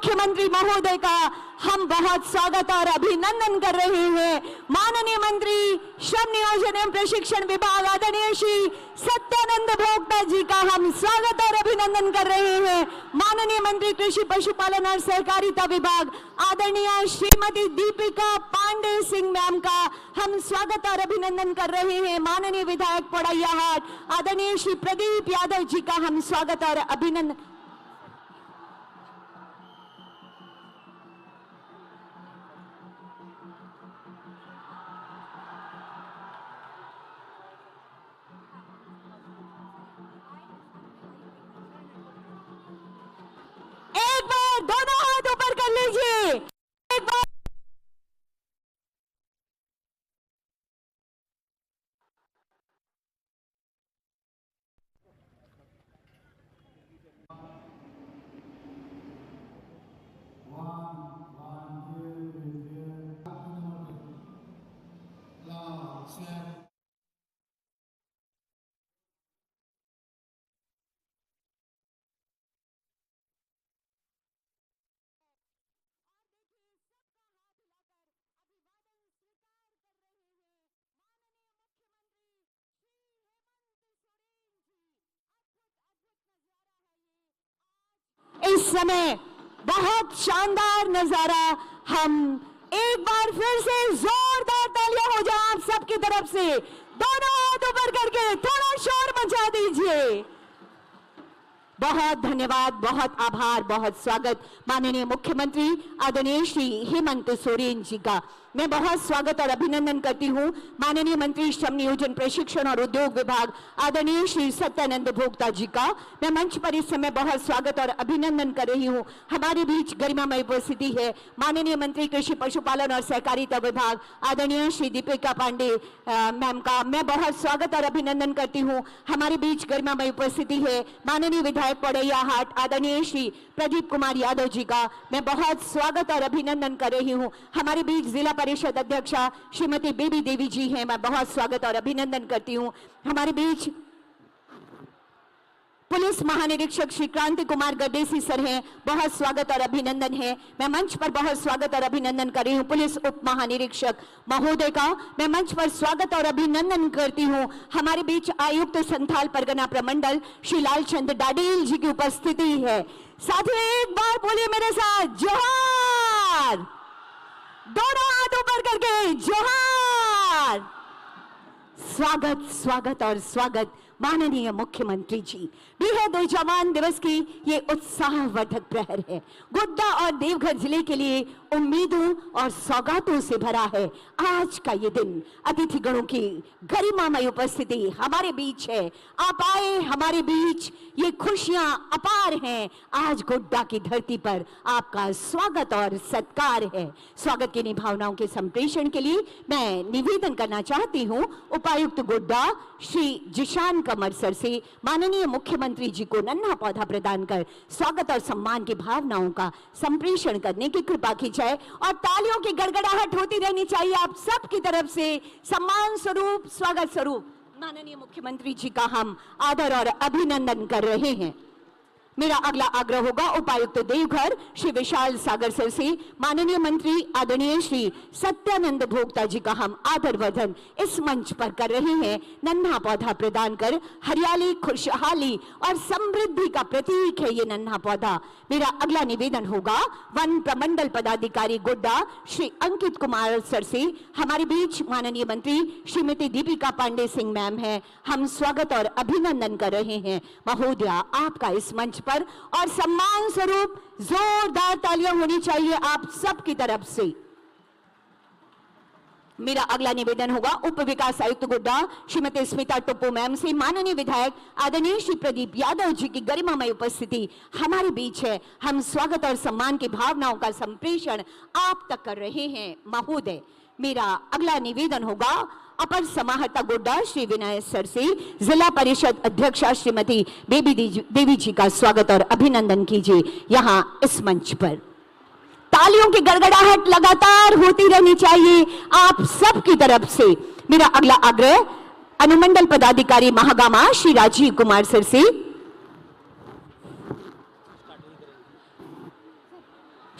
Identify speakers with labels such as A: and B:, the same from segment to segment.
A: मुख्यमंत्री महोदय का हम बहुत स्वागत और अभिनंदन कर रहे हैं। माननीय मंत्री श्रम नियोजन एवं प्रशिक्षण विभाग आदरणीय श्री सत्यानंद भोक्ता जी का हम स्वागत और अभिनंदन कर रहे हैं। माननीय मंत्री कृषि पशुपालन और सहकारिता विभाग आदरणीय श्रीमती दीपिका पांडे सिंह मैम का हम स्वागत और अभिनंदन कर रहे हैं। माननीय विधायक पोड़ैयाहाट आदरणीय श्री प्रदीप यादव जी का हम स्वागत और अभिनंदन। एक बार दोनों हाथ ऊपर कर लीजिए। एक बार इस समय बहुत शानदार नजारा, हम एक बार फिर से जोरदार तालियां हो जाए आप सबकी तरफ से। दोनों हाथ ऊपर करके थोड़ा शोर मचा दीजिए। बहुत धन्यवाद, बहुत आभार, बहुत स्वागत माननीय मुख्यमंत्री आदरणीय श्री हेमंत सोरेन जी का। मैं बहुत स्वागत और अभिनंदन करती हूं माननीय मंत्री श्रम नियोजन प्रशिक्षण और उद्योग विभाग आदरणीय श्री सत्यानंद भोक्ता जी का। मैं मंच पर इस समय बहुत स्वागत और अभिनंदन कर रही हूं। हमारे बीच गरिमामय उपस्थिति है माननीय मंत्री कृषि पशुपालन और सहकारिता विभाग आदरणीय श्री दीपिका पांडे मैम का। मैं बहुत स्वागत और अभिनंदन करती हूँ। हमारे बीच गरिमामय उपस्थिति है माननीय विधायक पोड़ैयाहाट आदरणीय श्री प्रदीप कुमार यादव जी का। मैं बहुत स्वागत और अभिनंदन कर रही हूँ। हमारे बीच जिला परिषद अध्यक्षा श्रीमती बेबी देवी जी हैं, मैं बहुत स्वागत और अभिनंदन करती हूँ। हमारे बीच पुलिस महानिरीक्षक श्री क्रांति कुमार गड्डेसी सर हैं, बहुत स्वागत और अभिनंदन है। मैं मंच पर बहुत स्वागत और अभिनंदन कर रही हूँ पुलिस उप महानिरीक्षक महोदय का। मैं मंच पर स्वागत और अभिनंदन करती हूँ। हमारे बीच आयुक्त संथाल परगना प्रमंडल श्री लालचंद डाडेल जी की उपस्थिति है। साथियों एक बार बोलिए मेरे साथ, जोहार। दोनों हाथ ऊपर करके जोहार। स्वागत स्वागत और स्वागत माननीय मुख्यमंत्री जी। बेहद जवान दिवस की ये उत्साहवर्धक प्रहर है। गोड्डा और देवघर जिले के लिए उम्मीदों और सौगातों से भरा है आज का ये दिन। अतिथिगणों की गरिमामय उपस्थिति हमारे बीच है। आप आए हमारे बीच, ये खुशियां अपार हैं। आज गोड्डा की धरती पर आपका स्वागत और सत्कार है। स्वागत की भावनाओं के संप्रेषण के लिए मैं निवेदन करना चाहती हूँ उपायुक्त गोड्डा श्री जिशान कमर सर से माननीय मुख्यमंत्री जी को नन्हा पौधा प्रदान कर स्वागत और सम्मान की भावनाओं का संप्रेषण करने की कृपा की जाए और तालियों की गड़गड़ाहट होती रहनी चाहिए आप सबकी तरफ से। सम्मान स्वरूप, स्वागत स्वरूप माननीय मुख्यमंत्री जी का हम आदर और अभिनंदन कर रहे हैं। मेरा अगला आग्रह होगा उपायुक्त देवघर श्री विशाल सागर सर से माननीय मंत्री आदरणीय श्री सत्यानंद भोक्ता जी का हम आदर वर्धन इस मंच पर कर रहे हैं। नन्हा पौधा प्रदान कर हरियाली, खुशहाली और समृद्धि का प्रतीक है ये नन्हा पौधा। मेरा अगला निवेदन होगा वन प्रमंडल पदाधिकारी गोड्डा श्री अंकित कुमार सर से। हमारे बीच माननीय मंत्री श्रीमती दीपिका पांडे सिंह मैम है, हम स्वागत और अभिनंदन कर रहे हैं। महोदया आपका इस मंच पर और सम्मान स्वरूप जोरदार तालियां होनी चाहिए आप सबकी तरफ से। मेरा अगला निवेदन होगा उप विकास आयुक्त गोड्डा श्रीमती स्मिता टोप्पो मैम से। माननीय विधायक आदरणीय श्री प्रदीप यादव जी की गरिमामय उपस्थिति हमारे बीच है। हम स्वागत और सम्मान की भावनाओं का संप्रेषण आप तक कर रहे हैं महोदय। मेरा अगला निवेदन होगा अपर समाहर्ता गोड्डा श्री विनय सर से जिला परिषद अध्यक्षा श्रीमती बेबी देवी जी का स्वागत और अभिनंदन कीजिए यहाँ इस मंच पर। तालियों की गड़गड़ाहट लगातार होती रहनी चाहिए आप सब की तरफ से। मेरा अगला आग्रह अनुमंडल पदाधिकारी महागामा श्री राजीव कुमार सर से।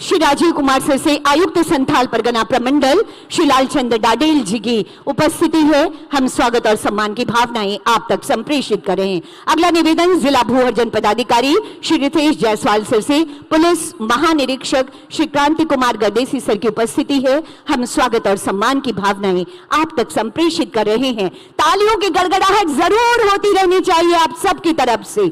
A: श्री राजीव कुमार सर से आयुक्त संथाल परगना प्रमंडल श्री लालचंद्र डाडेल जी की उपस्थिति है। हम स्वागत और सम्मान की भावनाएं आप तक संप्रेषित कर रहे हैं। अगला निवेदन जिला भू अर्जन पदाधिकारी श्री रितेश जायसवाल सर से पुलिस महानिरीक्षक श्री क्रांति कुमार गदेसी सर की उपस्थिति है। हम स्वागत और सम्मान की भावनाएं आप तक संप्रेषित कर रहे हैं। तालियों की गड़गड़ाहट जरूर होती रहनी चाहिए आप सबकी तरफ से।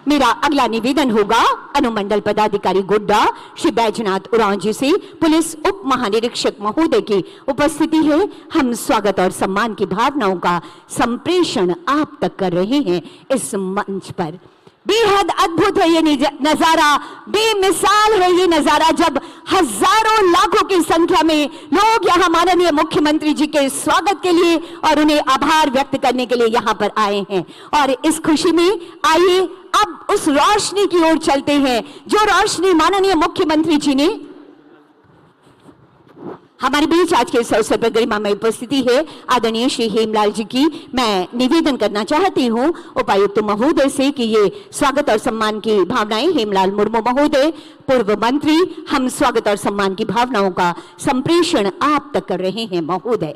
A: मेरा अगला निवेदन होगा अनुमंडल पदाधिकारी गोड्डा श्री बैजनाथ उरांव जी से। पुलिस उप महानिरीक्षक महोदय की उपस्थिति है। हम स्वागत और सम्मान की भावनाओं का संप्रेषण आप तक कर रहे हैं इस मंच पर। बेहद अद्भुत है ये नजारा, बेमिसाल है ये नजारा, जब हजारों लाखों की संख्या में लोग यहाँ माननीय मुख्यमंत्री जी के स्वागत के लिए और उन्हें आभार व्यक्त करने के लिए यहाँ पर आए हैं। और इस खुशी में आइए अब उस रोशनी की ओर चलते हैं जो रोशनी माननीय मुख्यमंत्री जी ने हमारे बीच आज के इस अवसर पर गरिमामय उपस्थिति है आदरणीय श्री हेमलाल जी की। मैं निवेदन करना चाहती हूं उपायुक्त महोदय से कि ये स्वागत और सम्मान की भावनाएं हेमलाल मुर्मू महोदय पूर्व मंत्री, हम स्वागत और सम्मान की भावनाओं का संप्रेषण आप तक कर रहे हैं महोदय।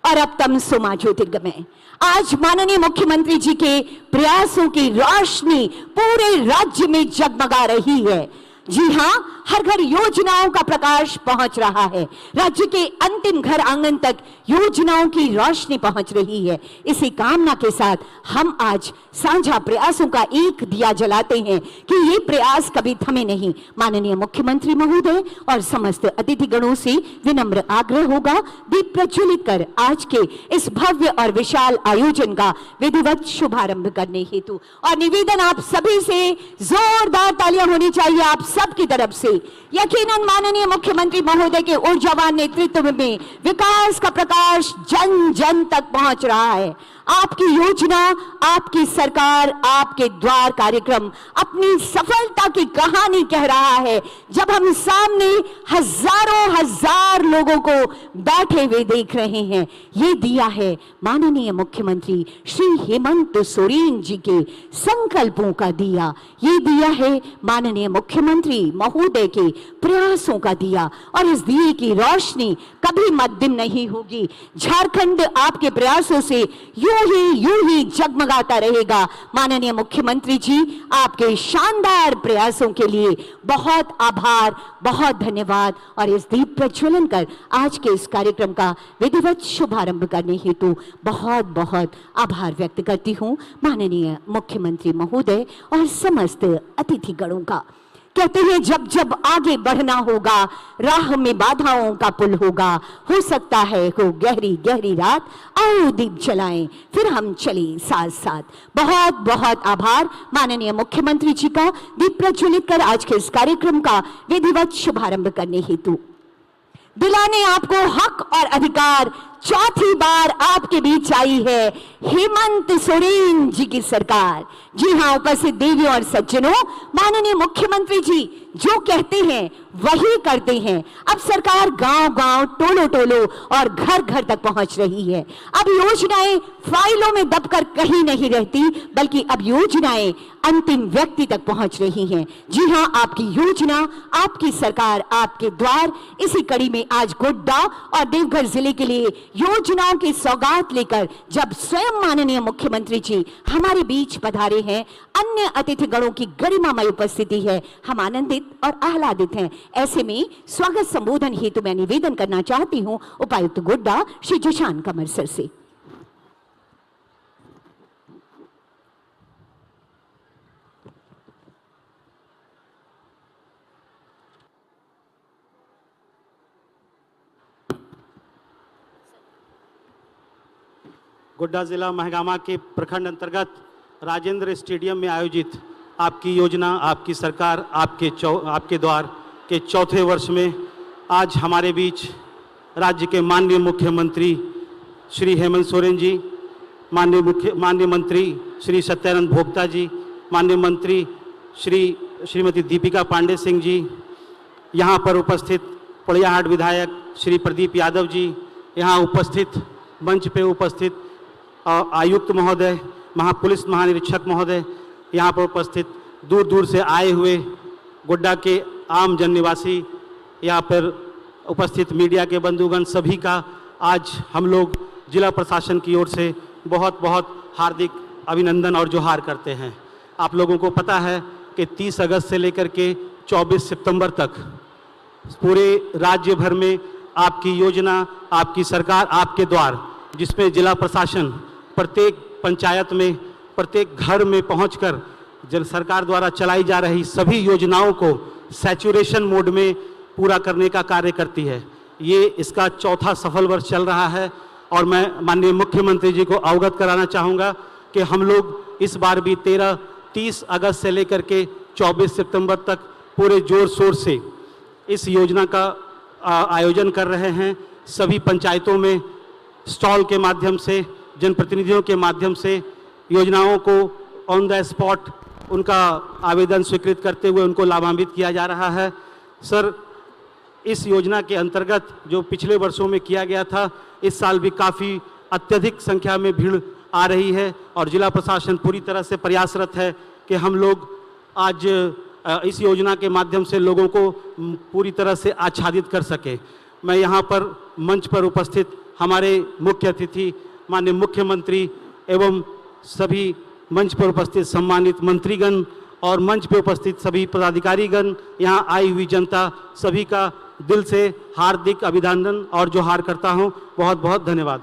A: और अब तम सुमा ज्योतिर्गमय, आज माननीय मुख्यमंत्री जी के प्रयासों की रोशनी पूरे राज्य में जगमगा रही है। जी हां, हर घर योजनाओं का प्रकाश पहुंच रहा है। राज्य के अंतिम घर आंगन तक योजनाओं की रोशनी पहुंच रही है। इसी कामना के साथ हम आज साझा प्रयासों का एक दिया जलाते हैं कि ये प्रयास कभी थमे नहीं। माननीय मुख्यमंत्री महोदय और समस्त अतिथिगणों से विनम्र आग्रह होगा दीप प्रज्वलित कर आज के इस भव्य और विशाल आयोजन का विधिवत शुभारंभ करने हेतु। और निवेदन आप सभी से, जोरदार तालियां होनी चाहिए आप सबकी तरफ से। यकीनन माननीय मुख्यमंत्री महोदय के ऊर्जावान नेतृत्व में विकास का प्रकाश जन जन तक पहुंच रहा है। आपकी योजना, आपकी सरकार, आपके द्वार कार्यक्रम अपनी सफलता की कहानी कह रहा है। जब हम सामने हजारों हजार लोगों को बैठे हुए देख रहे हैं, ये दिया है माननीय मुख्यमंत्री श्री हेमंत सोरेन जी के संकल्पों का दिया, ये दिया है माननीय मुख्यमंत्री महोदय के प्रयासों का दिया। और इस दिए की रोशनी कभी मद्दिम नहीं होगी। झारखंड आपके प्रयासों से यूं ही जगमगाता रहेगा। माननीय मुख्यमंत्री जी, आपके शानदार प्रयासों के लिए बहुत आभार, बहुत धन्यवाद। और इस दीप प्रज्वलन कर आज के इस कार्यक्रम का विधिवत शुभारंभ करने हेतु बहुत बहुत आभार व्यक्त करती हूं माननीय मुख्यमंत्री महोदय और समस्त अतिथिगणों का। कहते हैं जब जब आगे बढ़ना होगा, राह में बाधाओं का पुल होगा, हो सकता है हो गहरी गहरी रात, आओ दीप जलाएं फिर हम चले साथ साथ। बहुत बहुत आभार माननीय मुख्यमंत्री जी का दीप प्रज्वलित कर आज के इस कार्यक्रम का विधिवत शुभारंभ करने हेतु। दिलाने आपको हक और अधिकार चौथी बार आपके बीच आई है हेमंत सोरेन जी की सरकार। जी हां, उपस्थित देवियों और सज्जनों, माननीय मुख्यमंत्री जी जो कहते हैं वही करते हैं। अब सरकार गांव गांव, टोलो टोलो और घर घर तक पहुंच रही है। अब योजनाएं फाइलों में दबकर कहीं नहीं रहती, बल्कि अब योजनाएं अंतिम व्यक्ति तक पहुंच रही हैं। जी हां, आपकी योजना, आपकी सरकार, आपके द्वार। इसी कड़ी में आज गोड्डा और देवघर जिले के लिए योजनाओं की सौगात लेकर जब स्वयं माननीय मुख्यमंत्री जी हमारे बीच पधारे हैं, अन्य अतिथिगणों की गरिमामय उपस्थिति है, हम आनंदित और आह्लादित हैं। ऐसे में स्वागत संबोधन हेतु मैं निवेदन करना चाहती हूं उपायुक्त गोड्डा श्री जिशान कमर सर से।
B: गोड्डा जिला महगामा के प्रखंड अंतर्गत राजेंद्र स्टेडियम में आयोजित आपकी योजना, आपकी सरकार, आपके द्वार के चौथे वर्ष में आज हमारे बीच राज्य के माननीय मुख्यमंत्री श्री हेमंत सोरेन जी, माननीय मंत्री श्री सत्यानंद भोक्ता जी, माननीय मंत्री श्रीमती दीपिका पांडे सिंह जी, यहाँ पर उपस्थित पोड़ियाहाट विधायक श्री प्रदीप यादव जी, यहाँ उपस्थित मंच पे उपस्थित आयुक्त महोदय, पुलिस महानिरीक्षक महोदय, यहाँ पर उपस्थित दूर दूर से आए हुए गोड्डा के आम जन निवासी या फिर उपस्थित मीडिया के बंधुगण सभी का आज हम लोग जिला प्रशासन की ओर से बहुत बहुत हार्दिक अभिनंदन और जोहार करते हैं। आप लोगों को पता है कि 30 अगस्त से लेकर के 24 सितंबर तक पूरे राज्य भर में आपकी योजना, आपकी सरकार, आपके द्वार, जिसमें जिला प्रशासन प्रत्येक पंचायत में, प्रत्येक घर में पहुंचकर जल सरकार द्वारा चलाई जा रही सभी योजनाओं को सैचुरेशन मोड में पूरा करने का कार्य करती है। ये इसका चौथा सफल वर्ष चल रहा है और मैं माननीय मुख्यमंत्री जी को अवगत कराना चाहूँगा कि हम लोग इस बार भी 30 अगस्त से लेकर के 24 सितंबर तक पूरे जोर शोर से इस योजना का आयोजन कर रहे हैं। सभी पंचायतों में स्टॉल के माध्यम से, जनप्रतिनिधियों के माध्यम से योजनाओं को ऑन द स्पॉट उनका आवेदन स्वीकृत करते हुए उनको लाभान्वित किया जा रहा है। सर, इस योजना के अंतर्गत जो पिछले वर्षों में किया गया था, इस साल भी काफ़ी अत्यधिक संख्या में भीड़ आ रही है और जिला प्रशासन पूरी तरह से प्रयासरत है कि हम लोग आज इस योजना के माध्यम से लोगों को पूरी तरह से आच्छादित कर सके। मैं यहाँ पर मंच पर उपस्थित हमारे मुख्य अतिथि माननीय मुख्यमंत्री एवं सभी मंच पर उपस्थित सम्मानित मंत्रीगण और मंच पर उपस्थित सभी पदाधिकारीगण, यहाँ आई हुई जनता, सभी का दिल से हार्दिक अभिनंदन और जोहार करता हूँ। बहुत बहुत धन्यवाद।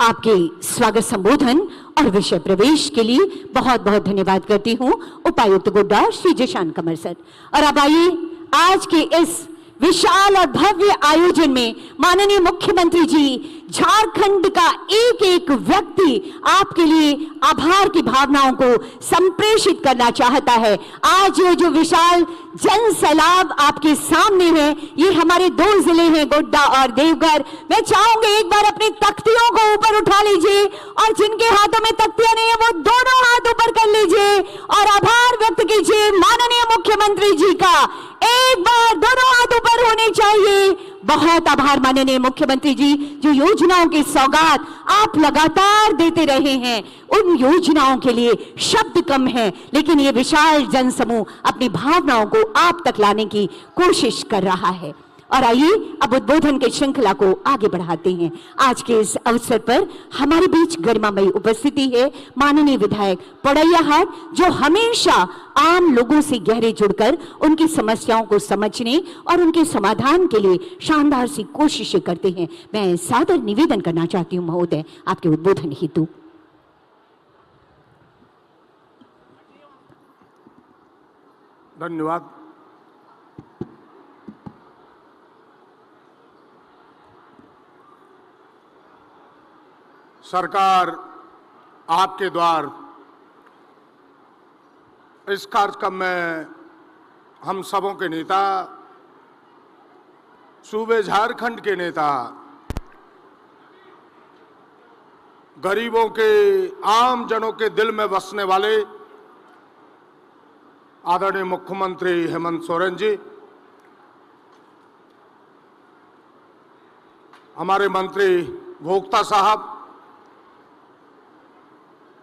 A: आपके स्वागत संबोधन और विषय प्रवेश के लिए बहुत बहुत धन्यवाद करती हूँ उपायुक्त गोड्डा श्री जिशान कमर सर। और अब आइए आज के इस विशाल और भव्य आयोजन में माननीय मुख्यमंत्री जी, झारखंड का एक एक व्यक्ति आपके लिए आभार की भावनाओं को संप्रेषित करना चाहता है। आज ये जो विशाल जन सैलाब आपके सामने है, ये हमारे 2 जिले हैं, गोड्डा और देवघर। मैं चाहूंगी एक बार अपनी तख्तियों को ऊपर उठा लीजिए और जिनके हाथों में तख्तियां नहीं है वो दोनों हाथ ऊपर कर लीजिए और आभार व्यक्त कीजिए माननीय मुख्यमंत्री जी का। एक बार दोनों हाथ ऊपर होने चाहिए। बहुत आभार माननीय मुख्यमंत्री जी, जो योजनाओं की सौगात आप लगातार देते रहे हैं, उन योजनाओं के लिए शब्द कम है, लेकिन ये विशाल जनसमूह अपनी भावनाओं को आप तक लाने की कोशिश कर रहा है। और आइए अब उद्बोधन की श्रृंखला को आगे बढ़ाते हैं। आज के इस अवसर पर हमारे बीच गरिमामयी उपस्थिति है माननीय विधायक पड़ैयाहाट, जो हमेशा आम लोगों से गहरे जुड़कर उनकी समस्याओं को समझने और उनके समाधान के लिए शानदार सी कोशिशें करते हैं। मैं सादर निवेदन करना चाहती हूँ महोदय आपके उद्बोधन हेतु।
C: धन्यवाद। सरकार आपके द्वार इस कार्यक्रम में हम सबों के नेता, सूबे झारखंड के नेता, गरीबों के, आम जनों के दिल में बसने वाले आदरणीय मुख्यमंत्री हेमंत सोरेन जी, हमारे मंत्री भोक्ता साहब,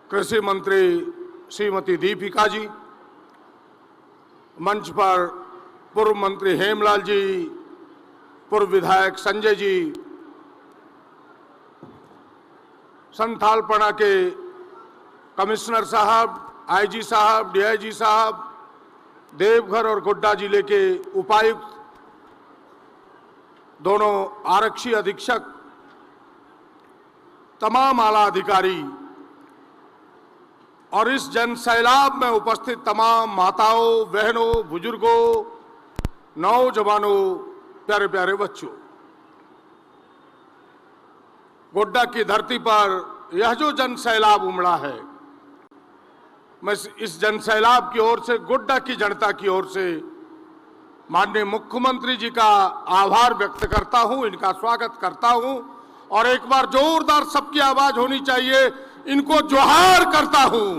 C: कृषि मंत्री श्रीमती दीपिका जी, मंच पर पूर्व मंत्री हेमलाल जी, पूर्व विधायक संजय जी, संथालपना के कमिश्नर साहब, आईजी साहब, डीआईजी साहब, देवघर और गोड्डा जिले के उपायुक्त, दोनों आरक्षी अधीक्षक, तमाम आला अधिकारी और इस जन सैलाब में उपस्थित तमाम माताओं, बहनों, बुजुर्गों, नौजवानों, प्यारे प्यारे बच्चों, गोड्डा की धरती पर यह जो जन सैलाब उमड़ा है, मैं इस जन सैलाब की ओर से, गोड्डा की जनता की ओर से माननीय मुख्यमंत्री जी का आभार व्यक्त करता हूं, इनका स्वागत करता हूं और एक बार जोरदार सबकी आवाज होनी चाहिए, इनको जोहार करता हूं।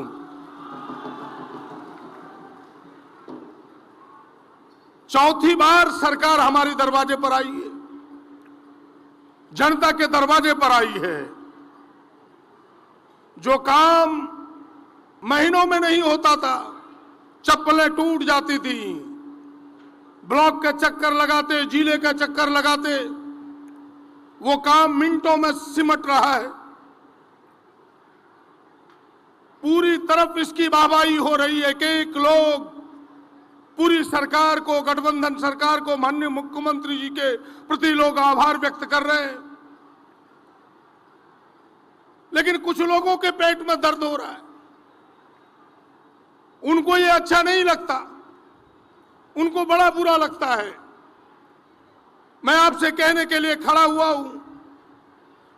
C: चौथी बार सरकार हमारे दरवाजे पर आई है, जनता के दरवाजे पर आई है। जो काम महीनों में नहीं होता था, चप्पलें टूट जाती थी, ब्लॉक के चक्कर लगाते, जिले का चक्कर लगाते, वो काम मिनटों में सिमट रहा है। पूरी तरफ इसकी वाहवाही हो रही है। एक लोग पूरी सरकार को, गठबंधन सरकार को, माननीय मुख्यमंत्री जी के प्रति लोग आभार व्यक्त कर रहे हैं, लेकिन कुछ लोगों के पेट में दर्द हो रहा है। उनको ये अच्छा नहीं लगता, उनको बड़ा बुरा लगता है। मैं आपसे कहने के लिए खड़ा हुआ हूं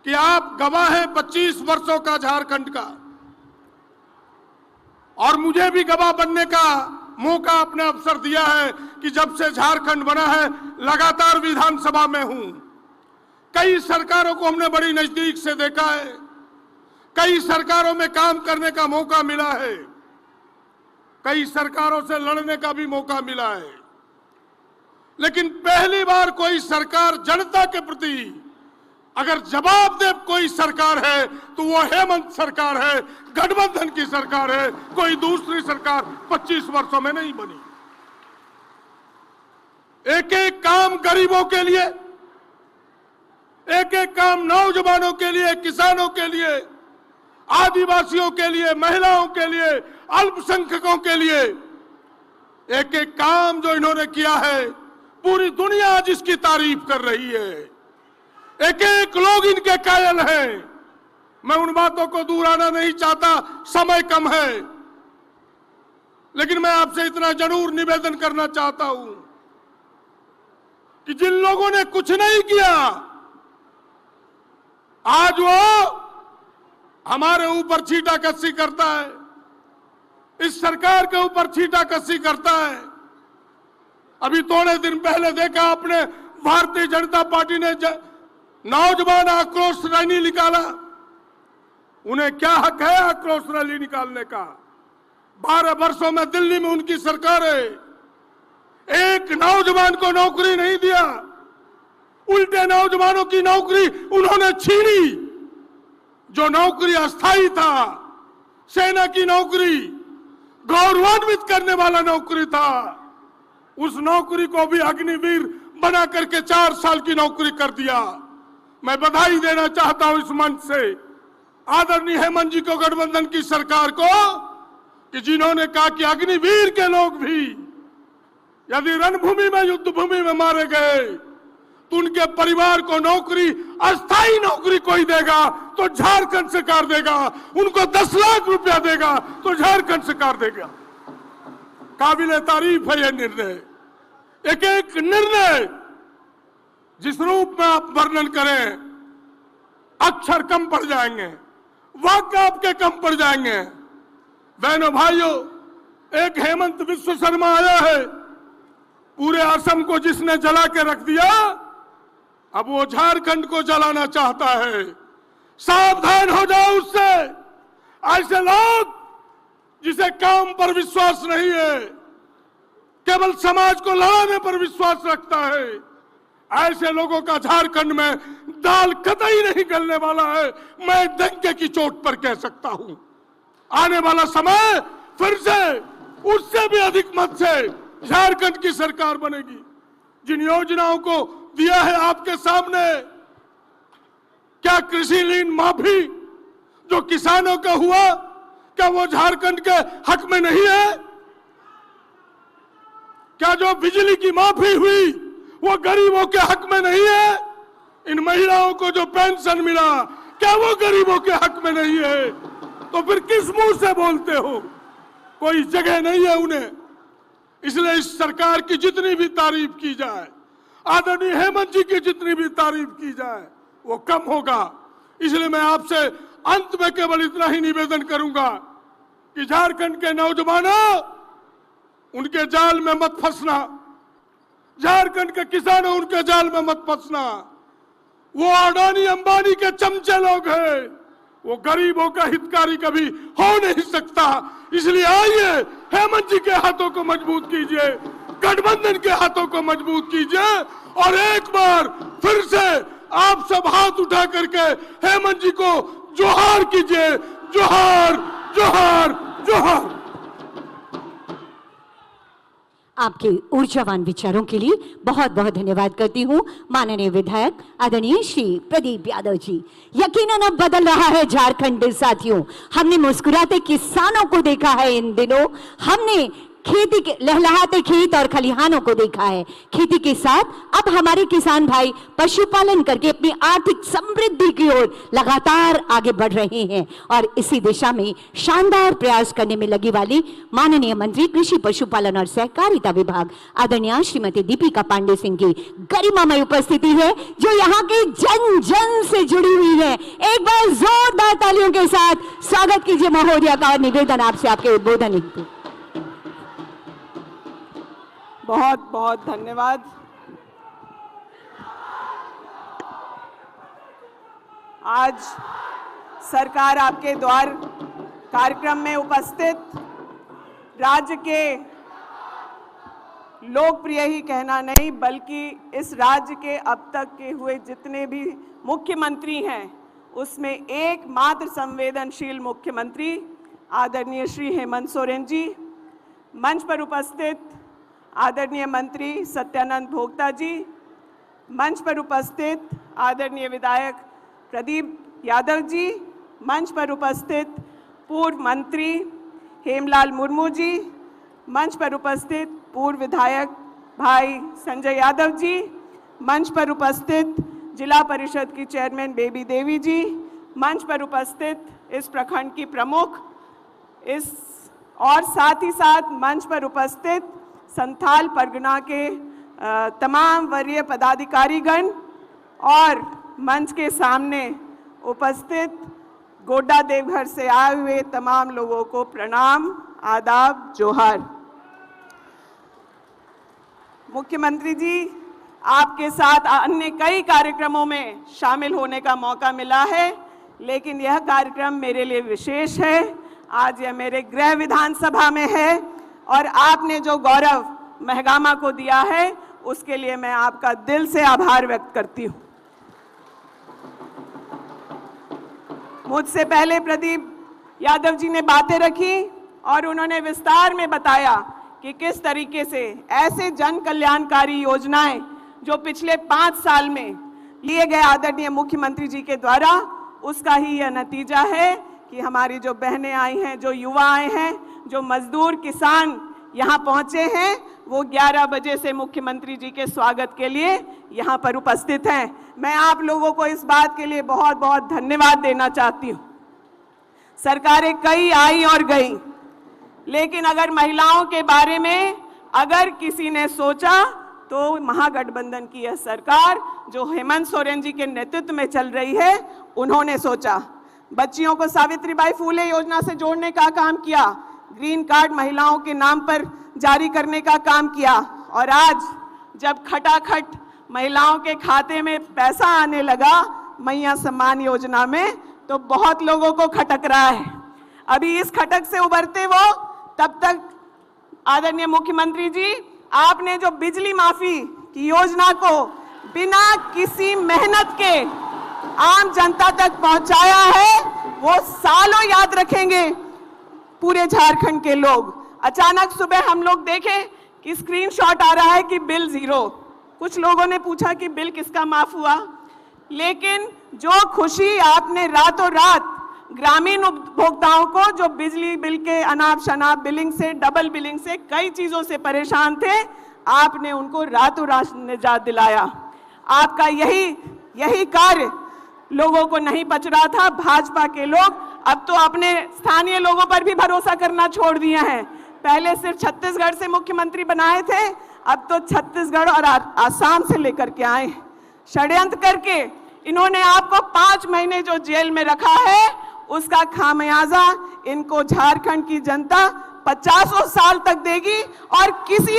C: कि आप गवाह हैं 25 वर्षों का झारखंड का, और मुझे भी गवाह बनने का मौका अपने अवसर दिया है कि जब से झारखंड बना है लगातार विधानसभा में हूं। कई सरकारों को हमने बड़ी नजदीक से देखा है, कई सरकारों में काम करने का मौका मिला है, कई सरकारों से लड़ने का भी मौका मिला है, लेकिन पहली बार कोई सरकार जनता के प्रति अगर जवाबदेह कोई सरकार है तो वो हेमंत सरकार है, गठबंधन की सरकार है। कोई दूसरी सरकार 25 वर्षों में नहीं बनी। एक एक काम गरीबों के लिए, एक एक काम नौजवानों के लिए, किसानों के लिए, आदिवासियों के लिए, महिलाओं के लिए, अल्पसंख्यकों के लिए, एक एक काम जो इन्होंने किया है पूरी दुनिया आज इसकी तारीफ कर रही है। एक एक लोग इनके कायल हैं। मैं उन बातों को दोहराना नहीं चाहता, समय कम है, लेकिन मैं आपसे इतना जरूर निवेदन करना चाहता हूं कि जिन लोगों ने कुछ नहीं किया आज वो हमारे ऊपर छींटाकशी करता है, इस सरकार के ऊपर छींटाकशी करता है। अभी थोड़े दिन पहले देखा आपने, भारतीय जनता पार्टी ने नौजवान आक्रोश रैली निकाला। उन्हें क्या हक है आक्रोश रैली निकालने का? 12 वर्षों में दिल्ली में उनकी सरकार है, एक नौजवान को नौकरी नहीं दिया, उल्टे नौजवानों की नौकरी उन्होंने छीनी। जो नौकरी अस्थायी था, सेना की नौकरी, गौरवान्वित करने वाला नौकरी था, उस नौकरी को भी अग्निवीर बना करके 4 साल की नौकरी कर दिया। मैं बधाई देना चाहता हूं इस मंच से आदरणीय हेमंत जी को, गठबंधन की सरकार को, कि जिन्होंने कहा कि अग्निवीर के लोग भी यदि रणभूमि में, युद्ध भूमि में मारे गए तो उनके परिवार को नौकरी, अस्थायी नौकरी कोई देगा तो झारखंड सरकार देगा, उनको 10 लाख रुपया देगा तो झारखंड सरकार देगा। काबिले तारीफ है यह निर्णय। एक एक निर्णय जिस रूप में आप वर्णन करें, अक्षर कम पड़ जाएंगे, वाक्य आपके कम पड़ जाएंगे। बहनों भाइयों, एक हेमंत विश्व शर्मा आया है, पूरे असम को जिसने जला के रख दिया, अब वो झारखंड को जलाना चाहता है। सावधान हो जाओ उससे। ऐसे लोग जिसे काम पर विश्वास नहीं है, केवल समाज को लड़ाने पर विश्वास रखता है, ऐसे लोगों का झारखंड में दाल कतई नहीं गलने वाला है। मैं डंके की चोट पर कह सकता हूं, आने वाला समय फिर से उससे भी अधिक मत से झारखंड की सरकार बनेगी। जिन योजनाओं को दिया है आपके सामने, क्या कृषि ऋण माफी जो किसानों का हुआ, क्या वो झारखंड के हक में नहीं है? क्या जो बिजली की माफी हुई वो गरीबों के हक में नहीं है? इन महिलाओं को जो पेंशन मिला, क्या वो गरीबों के हक में नहीं है? तो फिर किस मुंह से बोलते हो? कोई जगह नहीं है उन्हें। इसलिए इस सरकार की जितनी भी तारीफ की जाए, आदरणीय हेमंत जी की जितनी भी तारीफ की जाए, वो कम होगा। इसलिए मैं आपसे अंत में केवल इतना ही निवेदन करूंगा कि झारखंड के नौजवानों, उनके जाल में मत फंसना। झारखंड के किसानों, उनके जाल में मत फंसना। वो अडानी अंबानी के चमचे लोग हैं, वो गरीबों का हितकारी कभी हो नहीं सकता। इसलिए आइए, हेमंत जी के हाथों को मजबूत कीजिए, गठबंधन के हाथों को मजबूत कीजिए, और एक बार फिर से आप सब हाथ उठा करके हेमंत जी को जोहार कीजिए। जोहार, जोहार, जोहार। जोहर।
A: आपके ऊर्जावान विचारों के लिए बहुत बहुत धन्यवाद करती हूँ माननीय विधायक आदरणीय श्री प्रदीप यादव जी। यकीनन अब बदल रहा है झारखंड साथियों। हमने मुस्कुराते किसानों को देखा है इन दिनों, हमने खेती के लहलहाते खेत और खलिहानों को देखा है। खेती के साथ अब हमारे किसान भाई पशुपालन करके अपनी आर्थिक समृद्धि की ओर लगातार आगे बढ़ रहे हैं और इसी दिशा में शानदार प्रयास करने में लगी वाली माननीय मंत्री कृषि पशुपालन और सहकारिता विभाग आदरणीय श्रीमती दीपिका पांडे सिंह की गरिमामय उपस्थिति है, जो यहाँ के जन जन से जुड़ी हुई है। एक बार जोरदार तालियों के साथ स्वागत कीजिए महोदया का और निवेदन आपसे आपके उद्बोधन हेतु।
D: बहुत बहुत धन्यवाद। आज सरकार आपके द्वार कार्यक्रम में उपस्थित राज्य के लोकप्रिय ही कहना नहीं बल्कि इस राज्य के अब तक के हुए जितने भी मुख्यमंत्री हैं उसमें एकमात्र संवेदनशील मुख्यमंत्री आदरणीय श्री हेमंत सोरेन जी, मंच पर उपस्थित आदरणीय मंत्री सत्यानंद भोक्ता जी, मंच पर उपस्थित आदरणीय विधायक प्रदीप यादव जी, मंच पर उपस्थित पूर्व मंत्री हेमलाल मुर्मू जी, मंच पर उपस्थित पूर्व विधायक भाई संजय यादव जी, मंच पर उपस्थित जिला परिषद की चेयरमैन बेबी देवी जी, मंच पर उपस्थित इस प्रखंड की प्रमुख और साथ ही साथ मंच पर उपस्थित संथाल परगना के तमाम वरीय पदाधिकारीगण और मंच के सामने उपस्थित गोड्डा देवघर से आए हुए तमाम लोगों को प्रणाम, आदाब, जोहार। मुख्यमंत्री जी, आपके साथ अन्य कई कार्यक्रमों में शामिल होने का मौका मिला है, लेकिन यह कार्यक्रम मेरे लिए विशेष है। आज यह मेरे गृह विधानसभा में है और आपने जो गौरव महगामा को दिया है उसके लिए मैं आपका दिल से आभार व्यक्त करती हूँ। मुझसे पहले प्रदीप यादव जी ने बातें रखी और उन्होंने विस्तार में बताया कि किस तरीके से ऐसे जन कल्याणकारी योजनाएं जो पिछले 5 साल में लिए गए आदरणीय मुख्यमंत्री जी के द्वारा, उसका ही यह नतीजा है कि हमारी जो बहनें आई हैं, जो युवा आए हैं, जो मजदूर किसान यहाँ पहुँचे हैं, वो 11 बजे से मुख्यमंत्री जी के स्वागत के लिए यहाँ पर उपस्थित हैं। मैं आप लोगों को इस बात के लिए बहुत बहुत धन्यवाद देना चाहती हूँ। सरकारें कई आई और गई, लेकिन अगर महिलाओं के बारे में अगर किसी ने सोचा तो महागठबंधन की यह सरकार जो हेमंत सोरेन जी के नेतृत्व में चल रही है, उन्होंने सोचा। बच्चियों को सावित्रीबाई फूले योजना से जोड़ने का काम किया, ग्रीन कार्ड महिलाओं के नाम पर जारी करने का काम किया और आज जब खटाखट महिलाओं के खाते में पैसा आने लगा मैया सम्मान योजना में, तो बहुत लोगों को खटक रहा है। अभी इस खटक से उबरते वो तब तक आदरणीय मुख्यमंत्री जी, आपने जो बिजली माफी की योजना को बिना किसी मेहनत के आम जनता तक पहुंचाया है, वो सालों याद रखेंगे पूरे झारखंड के लोग। अचानक सुबह हम लोग देखें कि स्क्रीनशॉट आ रहा है कि बिल 0। कुछ लोगों ने पूछा कि बिल किसका माफ हुआ, लेकिन जो खुशी आपने रातों रात ग्रामीण उपभोक्ताओं को जो बिजली बिल के अनाप शनाप बिलिंग से, डबल बिलिंग से, कई चीजों से परेशान थे, आपने उनको रातों रात निजात दिलाया। आपका यही कार्य लोगों को नहीं पच रहा था। भाजपा के लोग अब तो अपने स्थानीय लोगों पर भी भरोसा करना छोड़ दिए हैं। पहले सिर्फ छत्तीसगढ़ से मुख्यमंत्री बनाए थे, अब तो छत्तीसगढ़ और आसाम से लेकर के आए। षड्यंत्र करके इन्होंने आपको 5 महीने जो जेल में रखा है, उसका खामियाजा इनको झारखंड की जनता 50 साल तक देगी। और किसी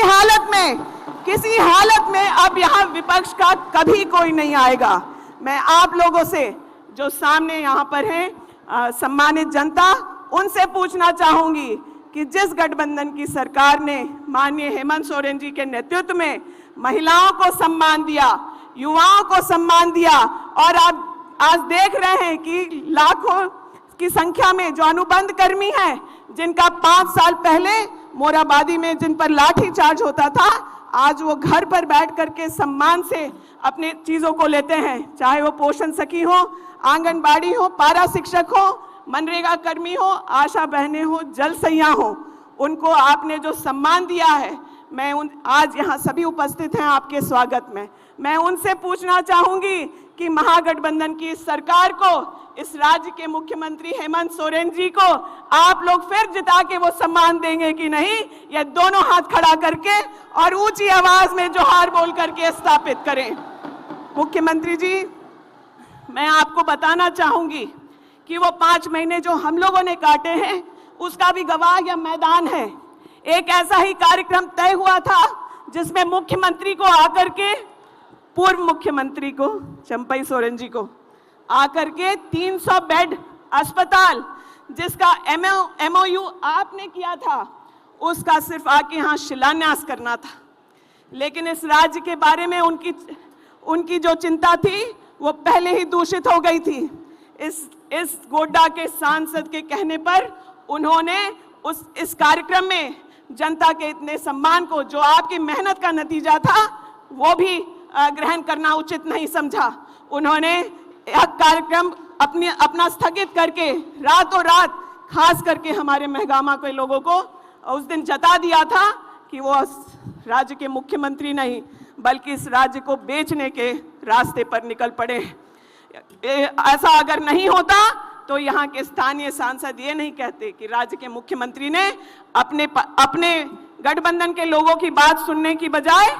D: हालत में अब यहाँ विपक्ष का कभी कोई नहीं आएगा। मैं आप लोगों से जो सामने यहाँ पर हैं सम्मानित जनता, उनसे पूछना चाहूंगी कि जिस गठबंधन की सरकार ने माननीय हेमंत सोरेन जी के नेतृत्व में महिलाओं को सम्मान दिया, युवाओं को सम्मान दिया, और आप आज देख रहे हैं कि लाखों की संख्या में जो अनुबंध कर्मी हैं, जिनका 5 साल पहले मोराबादी में जिन पर लाठी चार्ज होता था, आज वो घर पर बैठ करके सम्मान से अपने चीजों को लेते हैं, चाहे वो पोषण सखी हो, आंगनबाड़ी हो, पारा शिक्षक हो, मनरेगा कर्मी हो, आशा बहनें हो, जल सैया हो, उनको आपने जो सम्मान दिया है, मैं आज यहाँ सभी उपस्थित हैं आपके स्वागत में। मैं उनसे पूछना चाहूंगी कि महागठबंधन की इस सरकार को, इस राज्य के मुख्यमंत्री हेमंत सोरेन जी को आप लोग फिर जिता के वो सम्मान देंगे कि नहीं, ये दोनों हाथ खड़ा करके और ऊंची आवाज में जोहार बोल करके स्थापित करें। मुख्यमंत्री जी, मैं आपको बताना चाहूंगी कि वो 5 महीने जो हम लोगों ने काटे हैं, उसका भी गवाह यह मैदान है। एक ऐसा ही कार्यक्रम तय हुआ था जिसमें मुख्यमंत्री को आकर के, पूर्व मुख्यमंत्री को, चंपई सोरेन जी को आकर के 300 बेड अस्पताल, जिसका MOU आपने किया था, उसका सिर्फ आके यहाँ शिलान्यास करना था। लेकिन इस राज्य के बारे में उनकी जो चिंता थी वो पहले ही दूषित हो गई थी। इस गोड्डा के सांसद के कहने पर उन्होंने इस कार्यक्रम में जनता के इतने सम्मान को, जो आपकी मेहनत का नतीजा था, वो भी ग्रहण करना उचित नहीं समझा। उन्होंने यह कार्यक्रम अपना स्थगित करके रातों रात, खास करके हमारे महगामा के लोगों को उस दिन जता दिया था कि वो राज्य के मुख्यमंत्री नहीं बल्कि इस राज्य को बेचने के रास्ते पर निकल पड़े। ऐसा अगर नहीं होता तो यहाँ के स्थानीय सांसद ये नहीं कहते कि राज्य के मुख्यमंत्री ने अपने गठबंधन के लोगों की बात सुनने की बजाय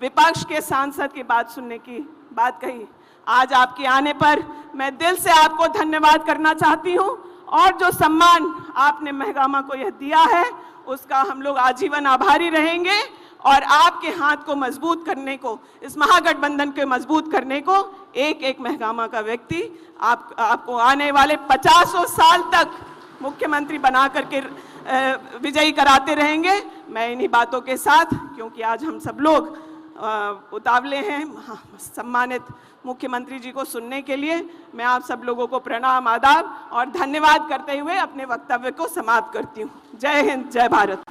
D: विपक्ष के सांसद की बात सुनने की बात कही। आज आपके आने पर मैं दिल से आपको धन्यवाद करना चाहती हूँ, और जो सम्मान आपने महगामा को यह दिया है उसका हम लोग आजीवन आभारी रहेंगे। और आपके हाथ को मजबूत करने को, इस महागठबंधन को मजबूत करने को एक एक महगामा का व्यक्ति आपको आने वाले 50 साल तक मुख्यमंत्री बना करके विजयी कराते रहेंगे। मैं इन्हीं बातों के साथ, क्योंकि आज हम सब लोग उतावले हैं सम्मानित मुख्यमंत्री जी को सुनने के लिए, मैं आप सब लोगों को प्रणाम, आदाब और धन्यवाद करते हुए अपने वक्तव्य को समाप्त करती हूँ। जय हिंद, जय भारत।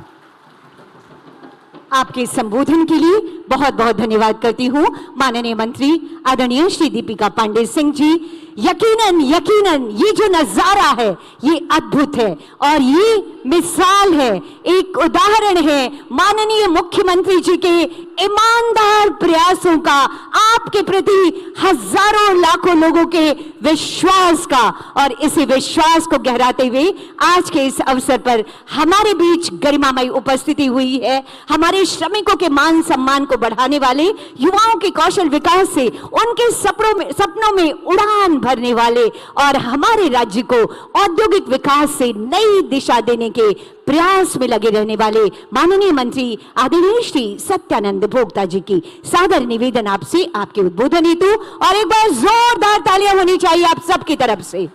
A: आपके संबोधन के लिए बहुत बहुत धन्यवाद करती हूँ माननीय मंत्री आदरणीय श्री दीपिका पांडे सिंह जी। यकीनन ये जो नजारा है ये अद्भुत है और ये मिसाल है, एक उदाहरण है माननीय मुख्यमंत्री जी के ईमानदार प्रयासों का, आपके प्रति हजारों लाखों लोगों के विश्वास का। और इसी विश्वास को गहराते हुए आज के इस अवसर पर हमारे बीच गरिमामयी उपस्थिति हुई है। हमारे श्रमिकों के मान सम्मान को बढ़ाने वाले, युवाओं के कौशल विकास से उनके सपनों में उड़ान भरने वाले और हमारे राज्य को औद्योगिक विकास से नई दिशा देने के प्रयास में लगे रहने वाले माननीय मंत्री आदरणीय श्री सत्यानंद भोक्ता जी की सादर निवेदन आपसे, आपके उद्बोधन हेतु, और एक बार जोरदार तालियां होनी चाहिए आप सबकी तरफ से।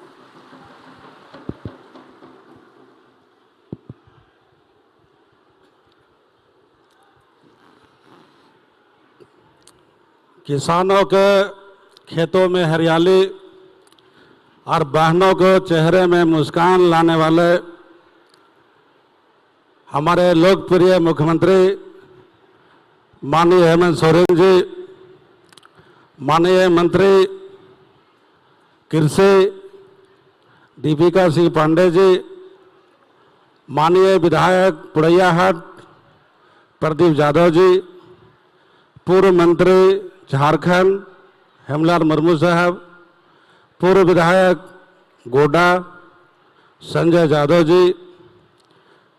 E: किसानों के खेतों में हरियाली और बहनों को चेहरे में मुस्कान लाने वाले हमारे लोकप्रिय मुख्यमंत्री माननीय हेमंत सोरेन जी, माननीय मंत्री कृषि दीपिका सिंह पांडे जी, माननीय विधायक पुड़ैयाहाट प्रदीप यादव जी, पूर्व मंत्री झारखंड हेमलाल मुर्मू साहब, पूर्व विधायक गोड्डा संजय यादव जी,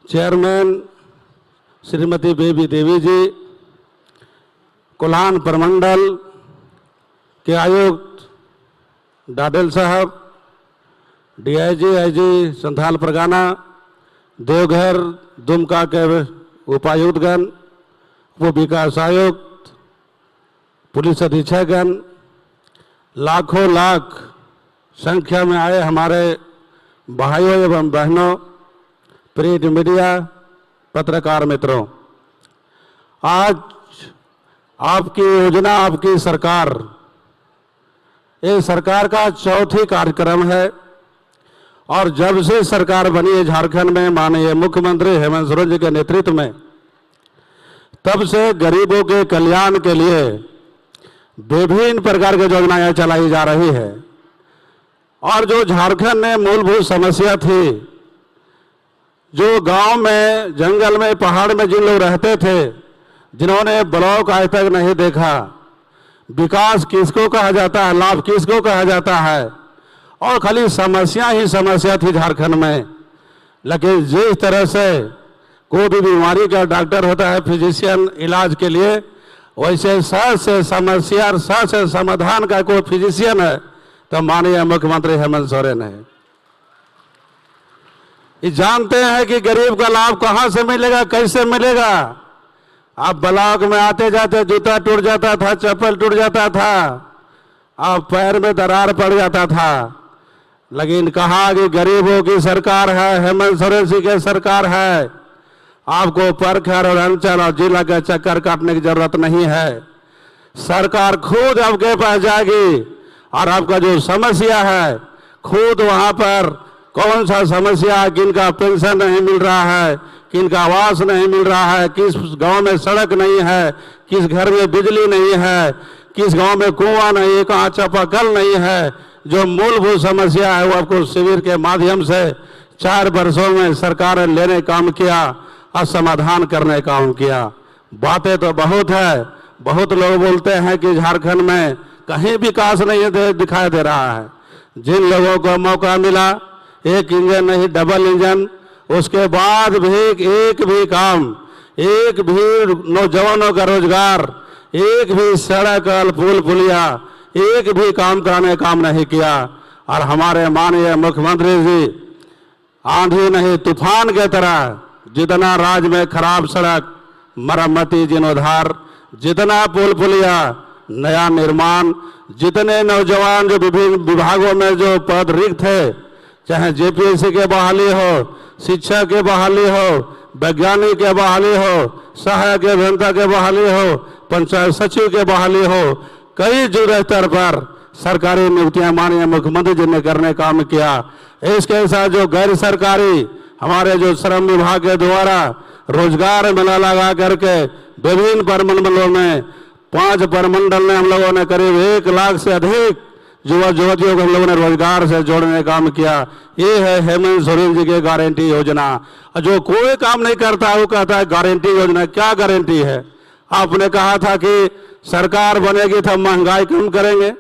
E: चेयरमैन श्रीमती बेबी देवी जी, कोल्हान प्रमंडल के आयुक्त डाडेल साहब, DIG IG संथाल परगाना, देवघर दुमका के उपायुक्तगण, उप विकास आयुक्त, पुलिस अधीक्षकगण, लाखों लाख संख्या में आए हमारे भाइयों एवं बहनों, प्रिंट मीडिया, पत्रकार मित्रों, आज आपकी योजना, आपकी सरकार, ये सरकार का चौथी कार्यक्रम है और जब से सरकार बनी है झारखंड में माननीय मुख्यमंत्री हेमंत सोरेन जी के नेतृत्व में, तब से गरीबों के कल्याण के लिए विभिन्न प्रकार की योजनाएं चलाई जा रही है। और जो झारखंड में मूलभूत समस्या थी, जो गांव में, जंगल में, पहाड़ में जिन लोग रहते थे, जिन्होंने ब्लॉक आज तक नहीं देखा, विकास किसको कहा जाता है, लाभ किसको कहा जाता है, और खाली समस्या ही समस्या थी झारखंड में। लेकिन जिस तरह से कोई भी बीमारी का डॉक्टर होता है, फिजिशियन इलाज के लिए, वैसे सहज से समस्या और सहज से समाधान का कोई फिजिशियन है तो माननीय मुख्यमंत्री हेमंत सोरेन है। ये जानते हैं कि गरीब का लाभ कहां से मिलेगा, कैसे मिलेगा। आप ब्लॉक में आते जाते जूता टूट जाता था, चप्पल टूट जाता था, आप पैर में दरार पड़ जाता था, लेकिन कहा कि गरीबों की सरकार है, हेमंत सोरेन जी की सरकार है, आपको परखर और अंचल और जिला के चक्कर काटने की जरूरत नहीं है। सरकार खुद आपके पास जाएगी और आपका जो समस्या है, खुद वहां पर कौन सा समस्या है, किनका पेंशन नहीं मिल रहा है, किनका आवास नहीं मिल रहा है, किस गांव में सड़क नहीं है, किस घर में बिजली नहीं है, किस गांव में कुआं नहीं है, कहाँ चापाकल नहीं है, जो मूलभूत समस्या है वो आपको शिविर के माध्यम से 4 वर्षों में सरकार ने लेने काम किया और समाधान करने काम किया। बातें तो बहुत है, बहुत लोग बोलते हैं कि झारखंड में कहीं विकास नहीं दिखाई दे रहा है। जिन लोगों को मौका मिला, एक इंजन नहीं डबल इंजन, उसके बाद भी एक भी काम, एक भी नौजवानों का रोजगार, एक भी सड़क पुल पुलिया, एक भी काम कराने काम नहीं किया। और हमारे माननीय मुख्यमंत्री जी आंधी नहीं तूफान के तरह जितना राज्य में खराब सड़क, मरम्मती, जीर्णोद्धार, जितना पुल पुलिया, नया निर्माण, जितने नौजवान जो विभिन्न विभागों में जो पद रिक्त थे, चाहे जेपीएससी के बहाली हो, शिक्षा के बहाली हो, वैज्ञानिक के बहाली हो, सहायक अभियंता के बहाली हो, पंचायत सचिव के बहाली हो, कई जुड़े स्तर पर सरकारी नियुक्तियां माननीय मुख्यमंत्री जी ने करने काम किया। इसके साथ जो गैर सरकारी हमारे जो श्रम विभाग के द्वारा रोजगार मेला लगा करके विभिन्न प्रमंडलों में 5 प्रमंडल में हम लोगों ने करीब 1 लाख से अधिक युवा युवतियों को हम लोगों ने रोजगार से जोड़ने का काम किया। ये है हेमंत सोरेन जी की गारंटी योजना। जो कोई काम नहीं करता वो कहता है गारंटी योजना। क्या गारंटी है? आपने कहा था कि सरकार बनेगी तो महंगाई कम करेंगे।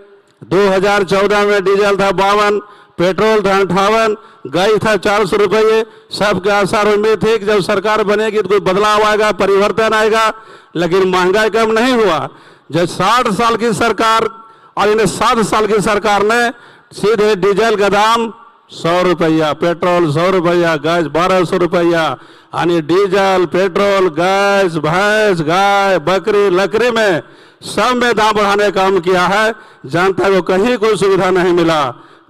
E: 2014 में डीजल था 52, पेट्रोल था 58, गैस था 400 रुपये। सबके आशा और उम्मीद थी कि जब सरकार बनेगी तो कोई बदलाव आएगा, परिवर्तन आएगा, लेकिन महंगाई कम नहीं हुआ। जब 60 साल की सरकार और इन्हें 7 साल की सरकार ने सीधे डीजल का दाम 100 रुपया, पेट्रोल 100 रुपया, गैस 1200 रुपया, यानी डीजल, पेट्रोल, गैस, भैंस, गाय, बकरी, लकड़ी में सब में दाम बढ़ाने का काम किया है। जनता को कहीं कोई सुविधा नहीं मिला।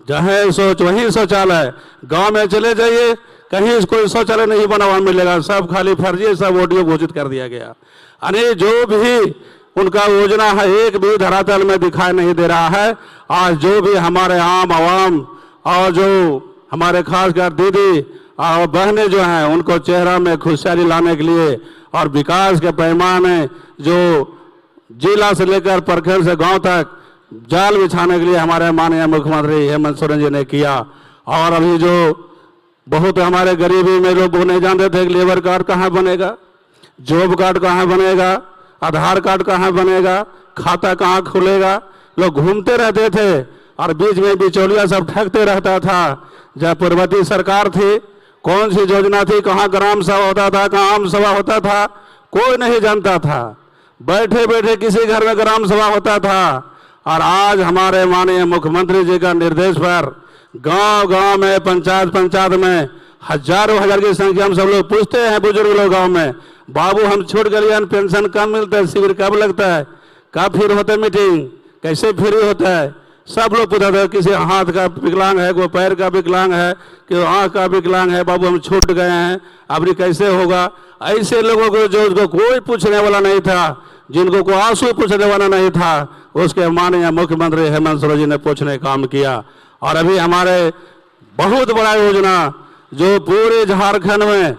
E: जहाँ सोच वहीं शौचालय। गांव में चले जाइए, कहीं कोई शौचालय नहीं बना हुआ मिलेगा, सब खाली फर्जी, सब ऑडियो घोषित कर दिया गया। यानी जो भी उनका योजना है एक भी धरातल में दिखाई नहीं दे रहा है। आज जो भी हमारे आम आवाम और जो हमारे खासकर दीदी और बहनें जो हैं उनको चेहरा में खुशहाली लाने के लिए और विकास के पैमाने जो जिला से लेकर प्रखंड से गांव तक जाल बिछाने के लिए हमारे माननीय मुख्यमंत्री हेमंत सोरेन जी ने किया। और अभी जो बहुत हमारे गरीबी में लोग नहीं जानते थे कि लेबर कार्ड कहाँ बनेगा, जॉब कार्ड कहाँ बनेगा, आधार कार्ड कहाँ बनेगा, खाता कहाँ खुलेगा, लोग घूमते रहते थे और बीच में बिचौलिया सब ठगते रहता था। जब पूर्ववर्ती सरकार थी, कौन सी योजना थी, कहाँ ग्राम सभा होता था, कहाँ आम सभा होता था, कोई नहीं जानता था। बैठे बैठे किसी घर में ग्राम सभा होता था। और आज हमारे माननीय मुख्यमंत्री जी का निर्देश पर गांव गांव में, पंचायत पंचायत में हजारों हजार की संख्या हम सब लोग पूछते हैं, बुजुर्ग लोग गांव में, बाबू हम छूट गए, पेंशन कब मिलता है, शिविर कब लगता है, कब फिर होता है मीटिंग, कैसे फ्री होता है। सब लोग पूछते थे, किसी हाथ का विकलांग है, कोई पैर का विकलांग है, कि आँख का विकलांग है, बाबू हम छूट गए हैं, अब कैसे होगा। ऐसे लोगों को जो उसको कोई पूछने वाला नहीं था, जिनको कोई आंसू पूछने वाला नहीं था, उसके माननीय मुख्यमंत्री हेमंत सोरेन जी ने पूछने काम किया। और अभी हमारे बहुत बड़ा योजना जो पूरे झारखंड में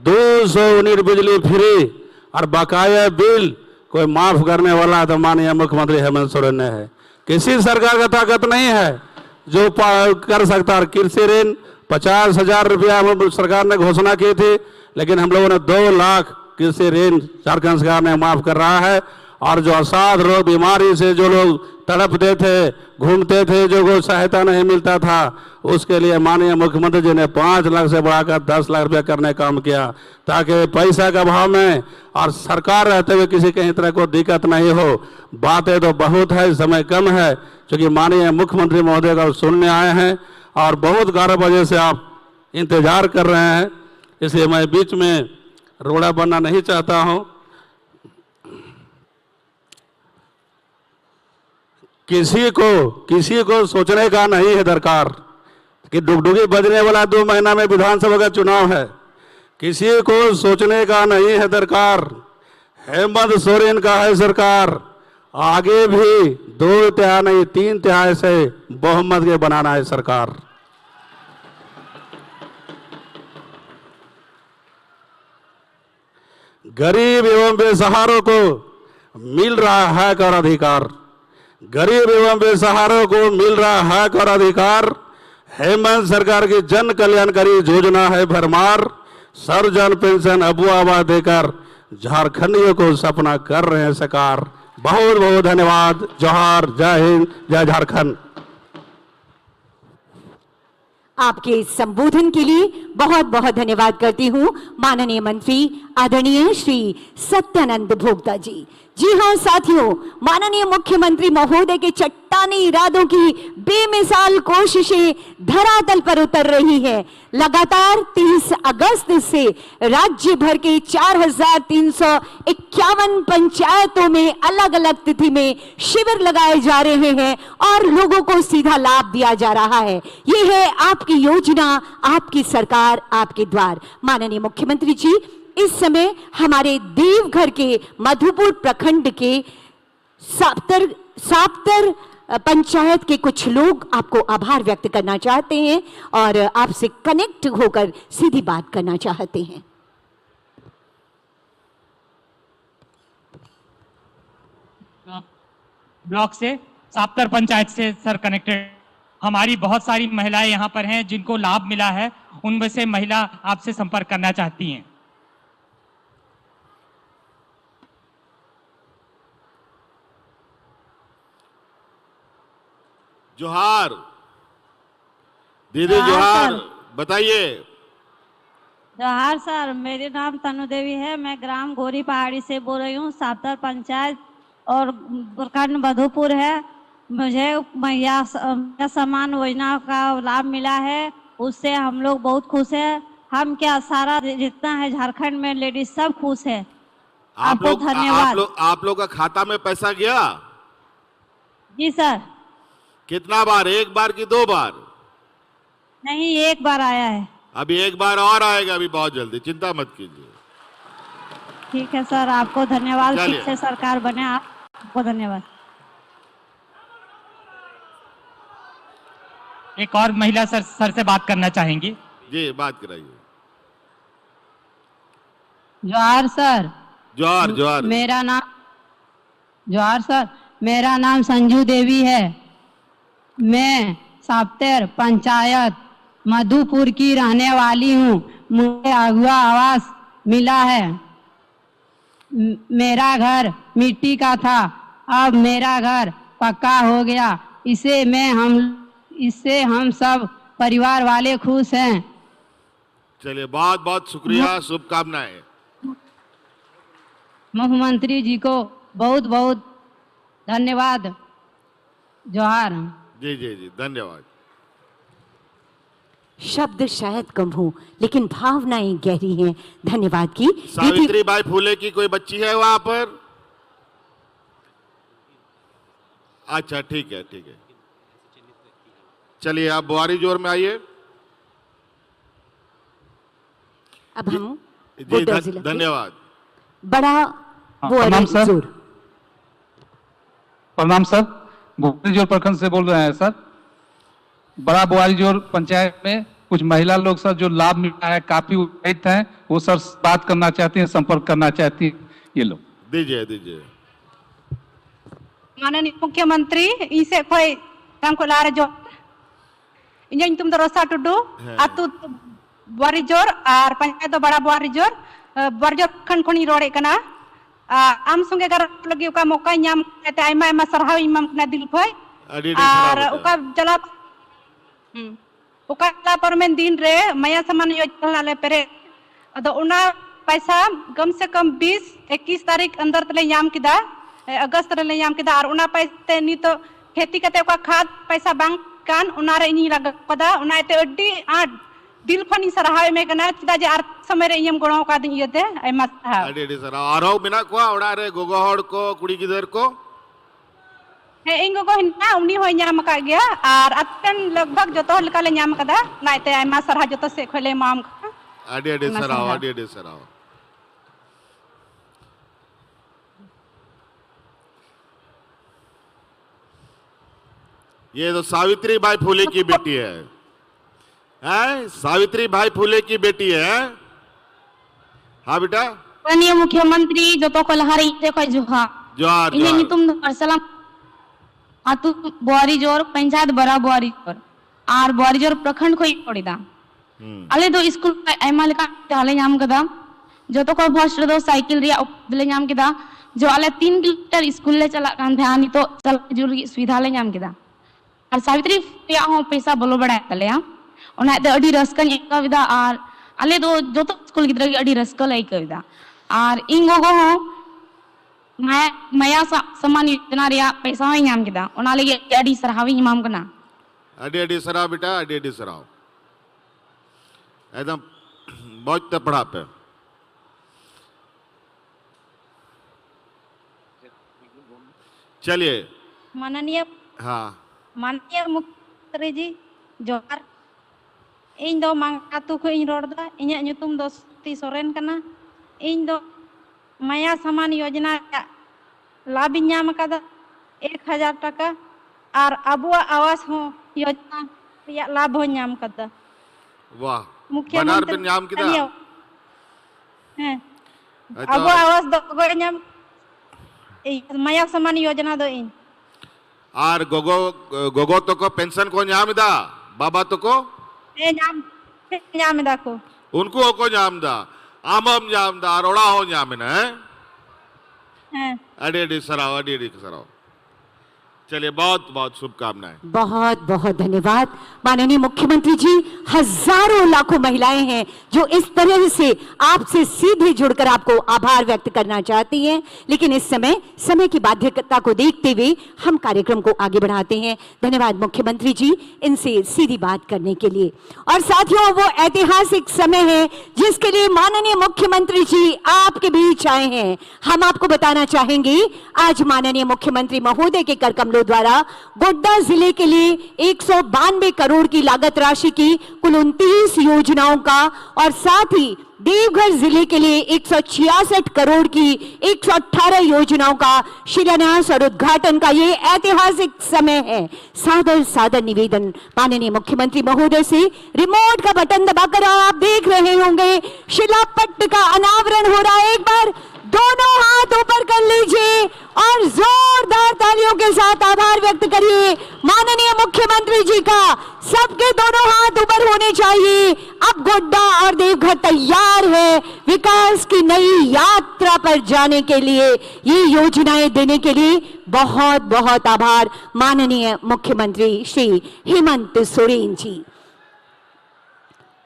E: 200 यूनिट बिजली फ्री और बकाया बिल कोई माफ करने वाला तो माननीय मुख्यमंत्री हेमंत सोरेन ने है। किसी सरकार का ताकत नहीं है जो कर सकता है। कृषि ऋण 50,000 रुपया सरकार ने घोषणा की थी, लेकिन हम लोगों ने 2 लाख कृषि ऋण झारखंड सरकार ने माफ कर रहा है। और जो असाध रोग बीमारी से जो लोग तड़पते थे, घूमते थे, जो को सहायता नहीं मिलता था, उसके लिए माननीय मुख्यमंत्री जी ने 5 लाख से बढ़ाकर 10 लाख रुपया करने का काम किया, ताकि पैसा का अभाव में और सरकार रहते हुए किसी कहीं तरह को दिक्कत नहीं हो। बातें तो बहुत है, समय कम है, क्योंकि माननीय मुख्यमंत्री महोदय का सुनने आए हैं और बहुत 11 बजे से आप इंतजार कर रहे हैं, इसलिए मैं बीच में रोड़ा बनना नहीं चाहता हूं। किसी को सोचने का नहीं है दरकार कि डुगडुगी बजने वाला 2 महीना में विधानसभा का चुनाव है। किसी को सोचने का नहीं है दरकार। हेमंत सोरेन का है सरकार, आगे भी 2 तिहाई नहीं 3 तिहाई से बहुमत के बनाना है सरकार। गरीब एवं बेसहारों को मिल रहा है कर अधिकार, गरीब एवं बेसहारों को मिल रहा हक और अधिकार। हेमंत सरकार की जन कल्याणकारी योजना है भरमार, सर्वजन पेंशन अबुआ देकर झारखंडियों को सपना कर रहे हैं साकार। बहुत बहुत धन्यवाद। जोहार, जय हिंद, जय झारखंड।
A: आपके संबोधन के लिए बहुत बहुत धन्यवाद करती हूं माननीय मंत्री आदरणीय श्री सत्यानंद भोक्ता जी। जी हां साथियों, माननीय मुख्यमंत्री महोदय के चट्टानी इरादों की बेमिसाल कोशिशें धरातल पर उतर रही है। लगातार 30 अगस्त से राज्य भर के 4,351 पंचायतों में अलग अलग तिथि में शिविर लगाए जा रहे हैं और लोगों को सीधा लाभ दिया जा रहा है। ये है आपकी योजना, आपकी सरकार, आपके द्वार। माननीय मुख्यमंत्री जी, इस समय हमारे देवघर के मधुपुर प्रखंड के साप्तर पंचायत के कुछ लोग आपको आभार व्यक्त करना चाहते हैं और आपसे कनेक्ट होकर सीधी बात करना चाहते हैं।
F: ब्लॉक से साप्तर पंचायत से सर कनेक्टेड हमारी बहुत सारी महिलाएं यहाँ पर हैं जिनको लाभ मिला है, उनमें से महिला आपसे संपर्क करना चाहती हैं।
G: जोहार दीदी, जोहार, बताइए।
H: जोहार सर, मेरे नाम तनु देवी है, मैं ग्राम गोरी पहाड़ी से बोल रही हूँ। साप्तर पंचायत और प्रखंड मधुपुर है। मुझे महिला सम्मान योजना का लाभ मिला है, उससे हम लोग बहुत खुश हैं। हम क्या, सारा जितना है झारखंड में लेडीज सब खुश है। आपको धन्यवाद।
G: आप लोग का खाता में पैसा गया?
H: जी सर।
G: कितना बार? 1 बार कि 2 बार?
H: नहीं, 1 बार आया है।
G: अभी 1 बार और आएगा, अभी बहुत जल्दी, चिंता मत कीजिए।
H: ठीक है सर, आपको धन्यवाद। ठीक से सरकार बने, आपको धन्यवाद।
F: एक और महिला सर से बात करना चाहेंगी।
G: जी, बात कराइए।
H: जोहार सर।
G: जोहार, जोहार।
H: जोहार सर, मेरा नाम संजू देवी है। मैं साप्तर पंचायत मधुपुर की रहने वाली हूँ। मुझे अगुआ आवास मिला है। मेरा घर मिट्टी का था, अब मेरा घर पक्का हो गया। इससे हम सब परिवार वाले खुश हैं।
G: चलिए, बहुत बहुत शुक्रिया, शुभकामनाएं।
H: मुख्यमंत्री जी को बहुत बहुत धन्यवाद। जोहार।
G: जी जी जी, धन्यवाद।
A: शब्द शायद कम हो, लेकिन भावनाएं गहरी हैं धन्यवाद की।
G: सावित्रीबाई फुले की कोई बच्ची है वहां पर? अच्छा, ठीक है, ठीक है। चलिए, आप बुआरी जोर में आइए।
A: अब हम
G: जी, धन्यवाद।
A: बड़ा
I: प्रणाम सर। प्रणाम सर, भोपाल जोर प्रखंड से बोल रहे हैं सर।
J: बड़ा बुआरीजोर पंचायत में कुछ महिला लोग सर जो लाभ मिला है काफी उत्साहित हैं, वो सर बात करना चाहती हैं, संपर्क करना चाहती हैं। ये लोग
G: दीजिए दीजिए।
H: माननीय मुख्यमंत्री इसे कोई तंको लारे जो इन्हें तुम तो रोसा टुडू आतु बुआरीजोर और पंचायत तो बड़ा बुआरीजोर खन खनी रोड़े कना आम संगे कर लगी उका मौका ᱧᱟᱢ ᱠᱟᱛᱮ ᱟᱭᱢᱟ ᱟᱭᱢᱟ ᱥᱟᱨᱦᱟᱣ ᱤᱧ ᱮᱢᱟᱢ ᱠᱟᱱᱟ ᱫᱤᱞ ᱠᱷᱚᱡ ᱟᱨ उका जला परमेन दिन रे माया समान योजना ले पेरे अदो उना पैसा कम से कम 20-21 तारीख अंदर तले ᱧᱟᱢ किदा अगस्त रे ᱧᱟᱢ किदा और उना पैसे नी तो खेती कते उका खाद पैसा बैंक कान उना रे इनी लगा कदा उना ते अड्डी आट दिल खनी सरहाय में कना चिदा जे आर समय रे इयम गणो का दिन यते आयमा सरहाव
G: अडी अडी सरहाव आरो बिना को ओड़ा रे गोगो हड़ को कुड़ी गिदर को
H: हे इंगो को हिना उनी होय ᱧᱟᱢ का गया और अतन लगभग जतो लका ले ᱧᱟᱢ कदा नाइते आयमा सरहा जतो से खले माम
G: अडी अडी सरहाव अडी अडी सरहाव। ये तो सावित्री बाई फुले की बेटी है, सावित्री भाई फुले की बेटी है। हाँ बेटा।
H: माननीय मुख्यमंत्री जो तो कलहारी से कोई जुहा
G: जोहार
H: इन्हें नी तुम सलाम आतु बुआरीजोर पंचायत बड़ा बुआरीजोर और बुआरीजोर प्रखंड कोई पड़ीदा अले दो स्कूल पे आयमा लेका ताले ᱧᱟᱢ कदा जो तो को फर्स्ट दो साइकिल रिया उपले ᱧाम केदा जो अले 3 किलोमीटर स्कूल ले चला कान थे आनी तो चल जुरी सुविधा ले ᱧाम केदा और सावित्री रिया हो पैसा बोलो बड़ा तले उना दे अडी रस्का एकाविदा और अले दो जो तो स्कूल गिद्रा की अडी रस्का लाई कविदा और इंगो गो हो माया समान योजना रिया पैसा हो ᱧाम केदा उना लगे अडी सरहावी इमाम कना
G: अडी अडी सराव बेटा अडी अडी सराव एकदम बहुत तपड़ा पे। चलिए
H: माननीय
G: हाँ
H: माननीय मुख्यमंत्री जी जोहार इन दो मांगातु को इन रोडदा इन्या ᱧᱩᱛᱩᱢ दो ती सोरेन कना इन दो माया समान योजना लाभ ᱧᱟᱢ कदा 1000 टाका और अबुआ आवास हो योजना रिया लाभ हो ᱧᱟᱢ कदा।
G: वाह
H: मुख्यमंत्री
G: बनार बिन ᱧᱟᱢ किदा
H: हैं अबुआ आवास दो गो ᱧᱟᱢ माया समान योजना दो इन
G: और गोगो गोगो तो को पेंशन को ᱧाम दा बाबा तो को
H: ᱧᱟᱢ दा को
G: उनको को ᱧाम दा आमम ᱧाम दा रोड़ा हो ᱧाम ना
H: हैं
G: अडी अडी सराव अडी अडी सराव। चलिए बहुत बहुत शुभकामनाएं।
A: बहुत बहुत धन्यवाद माननीय मुख्यमंत्री जी। हजारों लाखों महिलाएं हैं जो इस तरह से आपसे सीधे जुड़कर आपको आभार व्यक्त करना चाहती हैं, लेकिन इस समय की बाध्यता को देखते हुए हम कार्यक्रम को आगे बढ़ाते हैं। धन्यवाद मुख्यमंत्री जी इनसे सीधी बात करने के लिए। और साथियों वो ऐतिहासिक समय है जिसके लिए माननीय मुख्यमंत्री जी आपके बीच आए हैं। हम आपको बताना चाहेंगे आज माननीय मुख्यमंत्री महोदय के कर कमलों द्वारा गोड्डा जिले के लिए 192 करोड़ की लागत राशि की कुल 29 योजनाओं का और साथ ही देवघर जिले के लिए 166 करोड़ की 118 योजनाओं का शिलान्यास और उद्घाटन का ये ऐतिहासिक समय है। सादर सादर निवेदन माननीय मुख्यमंत्री महोदय से रिमोट का बटन दबाकर आप देख रहे होंगे शिलापट्ट का अनावरण हो रहा है। एक बार दोनों हाथ ऊपर कर लीजिए और जोरदार तालियों के साथ आभार व्यक्त करिए माननीय मुख्यमंत्री जी का। सबके दोनों हाथ ऊपर होने चाहिए। अब गोड्डा और देवघर तैयार है विकास की नई यात्रा पर जाने के लिए, ये योजनाएं देने के लिए बहुत बहुत आभार माननीय मुख्यमंत्री श्री हेमंत सोरेन जी।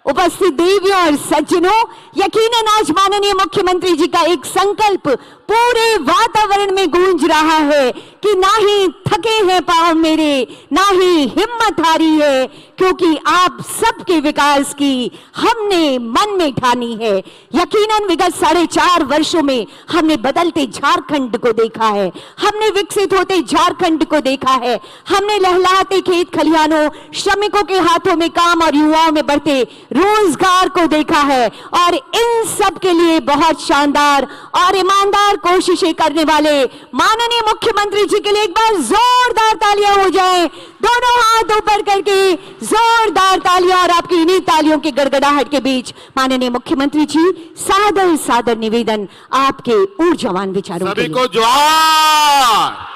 A: उपस्थित देवियों और सज्जनों, यकीनन आज माननीय मुख्यमंत्री जी का एक संकल्प पूरे वातावरण में गूंज रहा है कि ना ही थके हैं पांव मेरे, ना ही हिम्मत हारी है, क्योंकि आप सबके विकास की हमने मन में ठानी है। यकीनन विगत 4.5 वर्षों में हमने बदलते झारखंड को देखा है, हमने विकसित होते झारखंड को देखा है, हमने लहलाते खेत खलिहानों, श्रमिकों के हाथों में काम और युवाओं में बढ़ते रोजगार को देखा है। और इन सब के लिए बहुत शानदार और ईमानदार कोशिशें करने वाले माननीय मुख्यमंत्री जी के लिए एक बार जोरदार तालियां हो जाए। दोनों हाथ ऊपर करके जोरदार तालियां, और आपकी इन्हीं तालियों की गड़गड़ाहट के बीच माननीय मुख्यमंत्री जी सादर सादर निवेदन आपके ऊर्जावान विचारों के
G: सभी
A: लिए।
G: को जोहार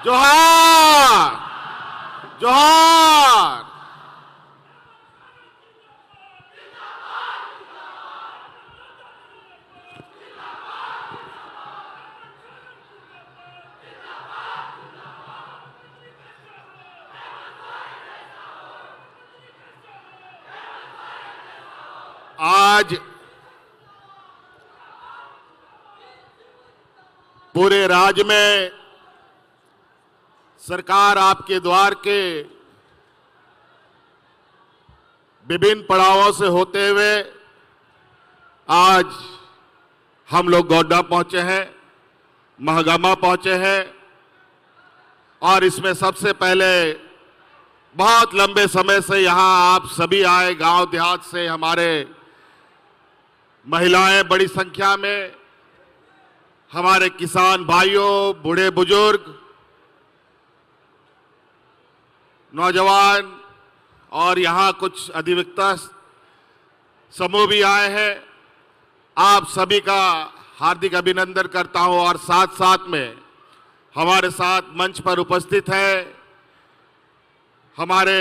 G: जोहार जोहार। आज पूरे राज्य में सरकार आपके द्वार के विभिन्न पड़ावों से होते हुए आज हम लोग गोड्डा पहुंचे हैं, महगामा पहुंचे हैं। और इसमें सबसे पहले बहुत लंबे समय से यहां आप सभी आए, गांव देहात से हमारे महिलाएं बड़ी संख्या में, हमारे किसान भाइयों, बूढ़े बुजुर्ग, नौजवान और यहाँ कुछ अधिवक्ता समूह भी आए हैं। आप सभी का हार्दिक अभिनंदन करता हूँ। और साथ साथ में हमारे साथ मंच पर उपस्थित है हमारे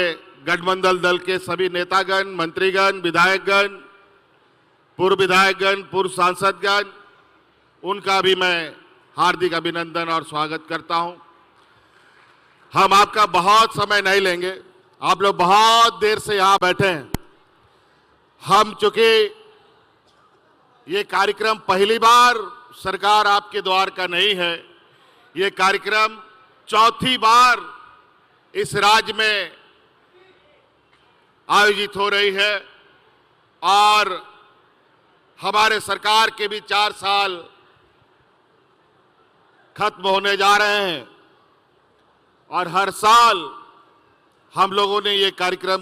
G: गठबंधन दल के सभी नेतागण, मंत्रीगण, विधायकगण, पूर्व विधायकगण, पूर्व सांसदगण, उनका भी मैं हार्दिक अभिनंदन और स्वागत करता हूं। हम आपका बहुत समय नहीं लेंगे, आप लोग बहुत देर से यहां बैठे हैं। हम चूंकि ये कार्यक्रम पहली बार सरकार आपके द्वार का नहीं है, ये कार्यक्रम चौथी बार इस राज्य में आयोजित हो रही है। और हमारे सरकार के भी 4 साल खत्म होने जा रहे हैं और हर साल हम लोगों ने ये कार्यक्रम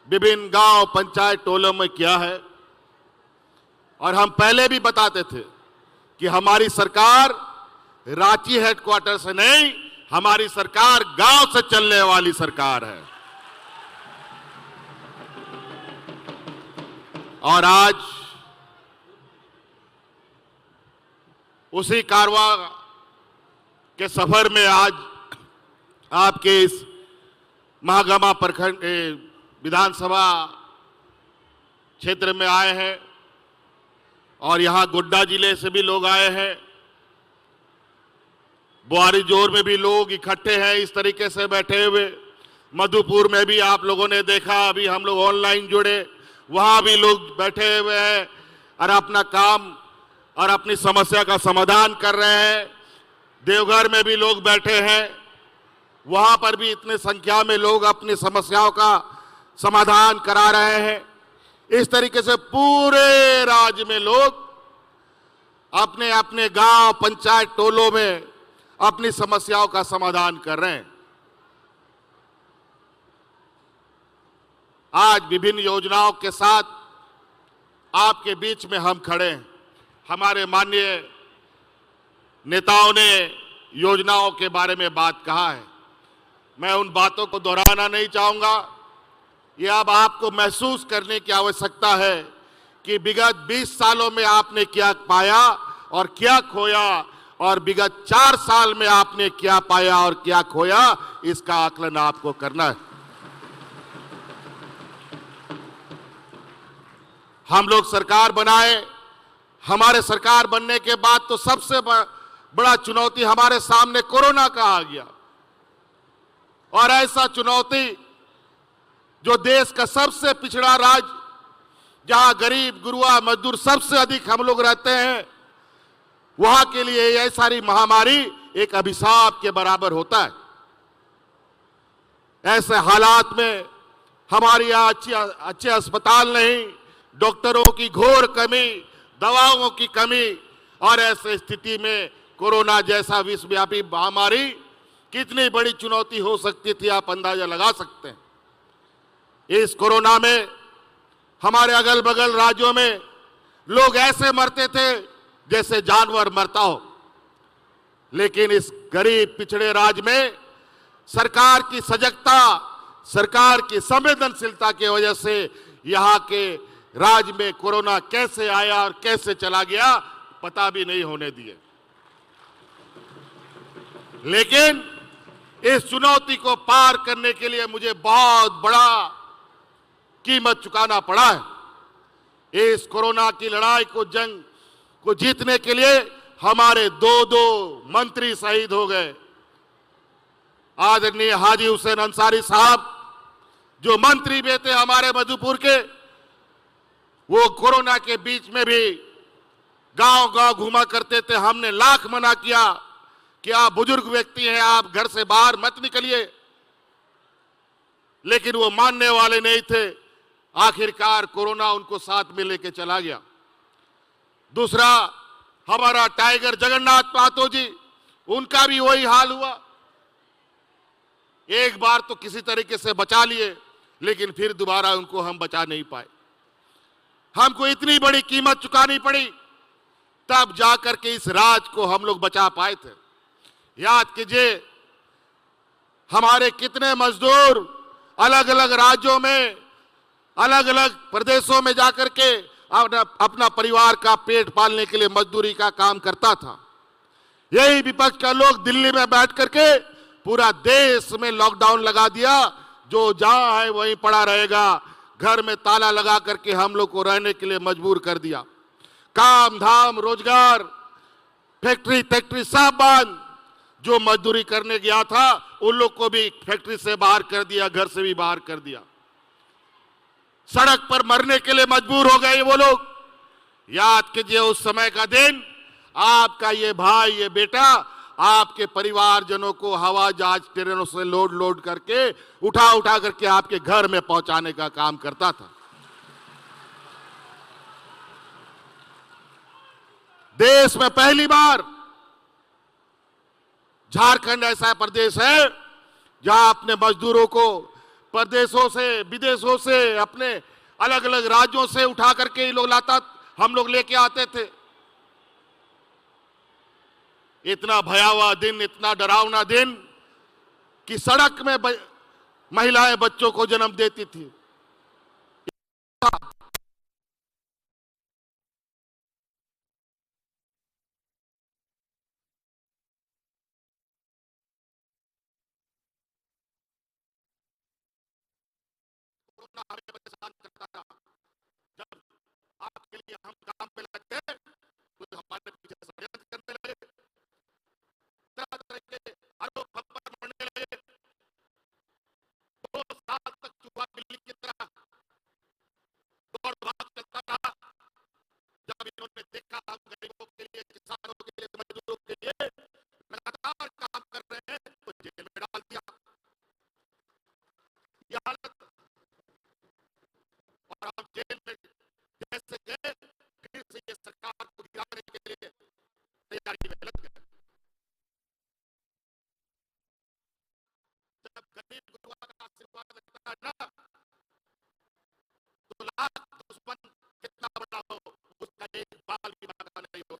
G: विभिन्न गांव, पंचायत, टोलों में किया है। और हम पहले भी बताते थे कि हमारी सरकार रांची हेडक्वार्टर से नहीं, हमारी सरकार गांव से चलने वाली सरकार है। और आज उसी कारवां के सफर में आज आपके इस महागामा प्रखंड विधानसभा क्षेत्र में आए हैं और यहां गोड्डा जिले से भी लोग आए हैं, बुआरीजोर में भी लोग इकट्ठे हैं इस तरीके से बैठे हुए, मधुपुर में भी आप लोगों ने देखा, अभी हम लोग ऑनलाइन जुड़े, वहां भी लोग बैठे हुए हैं और अपना काम और अपनी समस्या का समाधान कर रहे हैं। देवघर में भी लोग बैठे हैं, वहां पर भी इतने संख्या में लोग अपनी समस्याओं का समाधान करा रहे हैं। इस तरीके से पूरे राज्य में लोग अपने अपने गांव, पंचायत, टोलों में अपनी समस्याओं का समाधान कर रहे हैं। आज विभिन्न योजनाओं के साथ आपके बीच में हम खड़े हैं। हमारे माननीय नेताओं ने योजनाओं के बारे में बात कहा है, मैं उन बातों को दोहराना नहीं चाहूंगा। ये अब आपको महसूस करने की आवश्यकता है कि विगत 20 सालों में आपने क्या पाया और क्या खोया, और विगत 4 साल में आपने क्या पाया और क्या खोया, इसका आकलन आपको करना है। हम लोग सरकार बनाए, हमारे सरकार बनने के बाद तो सबसे बड़ा चुनौती हमारे सामने कोरोना का आ गया। और ऐसा चुनौती जो देश का सबसे पिछड़ा राज्य, जहां गरीब, गुरुआ, मजदूर सबसे अधिक हम लोग रहते हैं, वहां के लिए यह सारी महामारी एक अभिशाप के बराबर होता है। ऐसे हालात में हमारे यहाँ अच्छे अस्पताल नहीं, डॉक्टरों की घोर कमी, दवाओं की कमी, और ऐसे स्थिति में कोरोना जैसा विश्वव्यापी महामारी कितनी बड़ी चुनौती हो सकती थी, आप अंदाजा लगा सकते हैं। इस कोरोना में हमारे अगल बगल राज्यों में लोग ऐसे मरते थे जैसे जानवर मरता हो। लेकिन इस गरीब पिछड़े राज्य में सरकार की सजगता, सरकार की संवेदनशीलता की वजह से यहां के राज्य में कोरोना कैसे आया और कैसे चला गया पता भी नहीं होने दिए। लेकिन इस चुनौती को पार करने के लिए मुझे बहुत बड़ा कीमत चुकाना पड़ा है। इस कोरोना की लड़ाई को, जंग को जीतने के लिए हमारे दो मंत्री शहीद हो गए। आदरणीय हाजी हुसैन अंसारी साहब जो मंत्री भी थे हमारे मधुपुर के, वो कोरोना के बीच में भी गांव-गांव घूमा करते थे। हमने लाख मना किया कि आप बुजुर्ग व्यक्ति हैं, आप घर से बाहर मत निकलिए, लेकिन वो मानने वाले नहीं थे। आखिरकार कोरोना उनको साथ में लेके चला गया। दूसरा, हमारा टाइगर जगन्नाथ महतो जी, उनका भी वही हाल हुआ। एक बार तो किसी तरीके से बचा लिए, लेकिन फिर दोबारा उनको हम बचा नहीं पाए। हमको इतनी बड़ी कीमत चुकानी पड़ी, तब जाकर के इस राज को हम लोग बचा पाए थे। याद कीजिए, हमारे कितने मजदूर अलग अलग राज्यों में, अलग अलग प्रदेशों में जाकर के अपना परिवार का पेट पालने के लिए मजदूरी का काम करता था। यही विपक्ष का लोग दिल्ली में बैठ करके पूरा देश में लॉकडाउन लगा दिया। जो जहां है वहीं पड़ा रहेगा, घर में ताला लगा करके हम लोग को रहने के लिए मजबूर कर दिया। काम धाम, रोजगार, फैक्ट्री सब बंद। जो मजदूरी करने गया था उन लोग को भी फैक्ट्री से बाहर कर दिया, घर से भी बाहर कर दिया। सड़क पर मरने के लिए मजबूर हो गए वो लोग। याद कीजिए उस समय का दिन, आपका ये भाई, ये बेटा आपके परिवारजनों को हवा जहाज, ट्रेनों से लोड करके उठा करके आपके घर में पहुंचाने का काम करता था। देश में पहली बार झारखंड ऐसा प्रदेश है जहां अपने मजदूरों को प्रदेशों से, विदेशों से, अपने अलग अलग राज्यों से उठा करके ये लोग हम लोग लेके आते थे। इतना भयावह दिन, इतना डरावना दिन कि सड़क में महिलाएं बच्चों को जन्म देती थी। हमें परेशान करता था। जब आपके लिए हम काम पे लगते हैं तो हमारे पीछे षड्यंत्र करने लगे, तरह तरह के आरोप हम पर मढ़ने लगे। 2 साल तक चूहा बिल्ली की तरह दौड़ भाग चलता रहा। जब इन्होंने देखा हम गरीबों के लिए, किसानों के लिए, मजदूरों के लिए लगातार काम कर रहे हैं, तो जेल में डाल दिया। यह हालत, और हम जेल में जैसे गए, फिर से ये सरकार को गिराने के लिए तैयारी में लग गए। जब गरीब गुरुआ का आशीर्वाद लगता है ना, तो लाख दुश्मन कितना बड़ा हो, उसका एक बाल भी बाका नहीं हो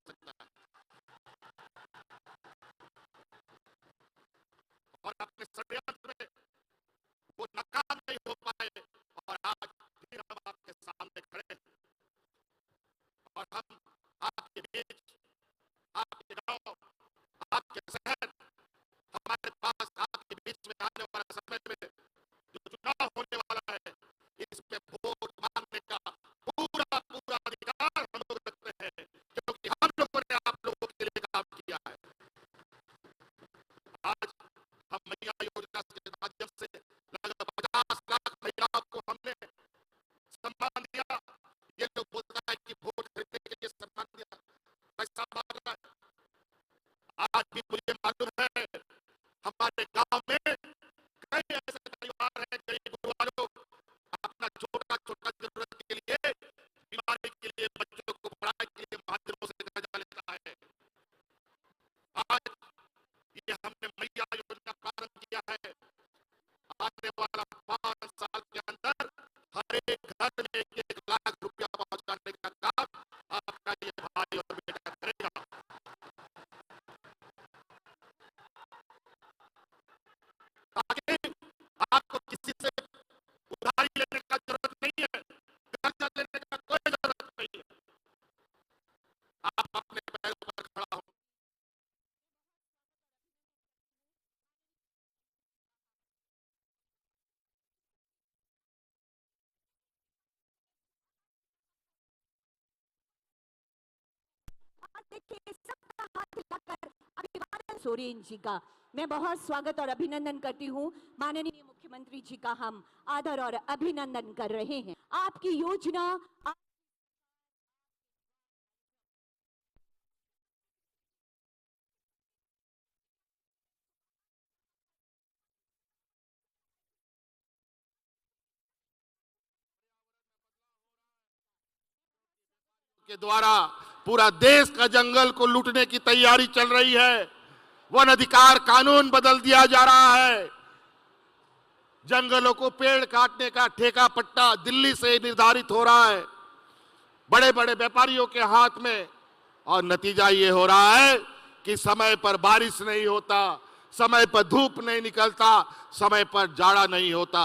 A: और देखिए सबका हाथ हिलाकर अभिवादन सोरेन जी का मैं बहुत स्वागत और अभिनंदन करती हूँ। माननीय मुख्यमंत्री जी का हम आदर और अभिनंदन कर रहे हैं। आपकी योजना
G: के द्वारा पूरा देश का जंगल को लूटने की तैयारी चल रही है। वन अधिकार कानून बदल दिया जा रहा है। जंगलों को पेड़ काटने का ठेका पट्टा दिल्ली से निर्धारित हो रहा है बड़े बड़े व्यापारियों के हाथ में, और नतीजा ये हो रहा है कि समय पर बारिश नहीं होता, समय पर धूप नहीं निकलता, समय पर जाड़ा नहीं होता।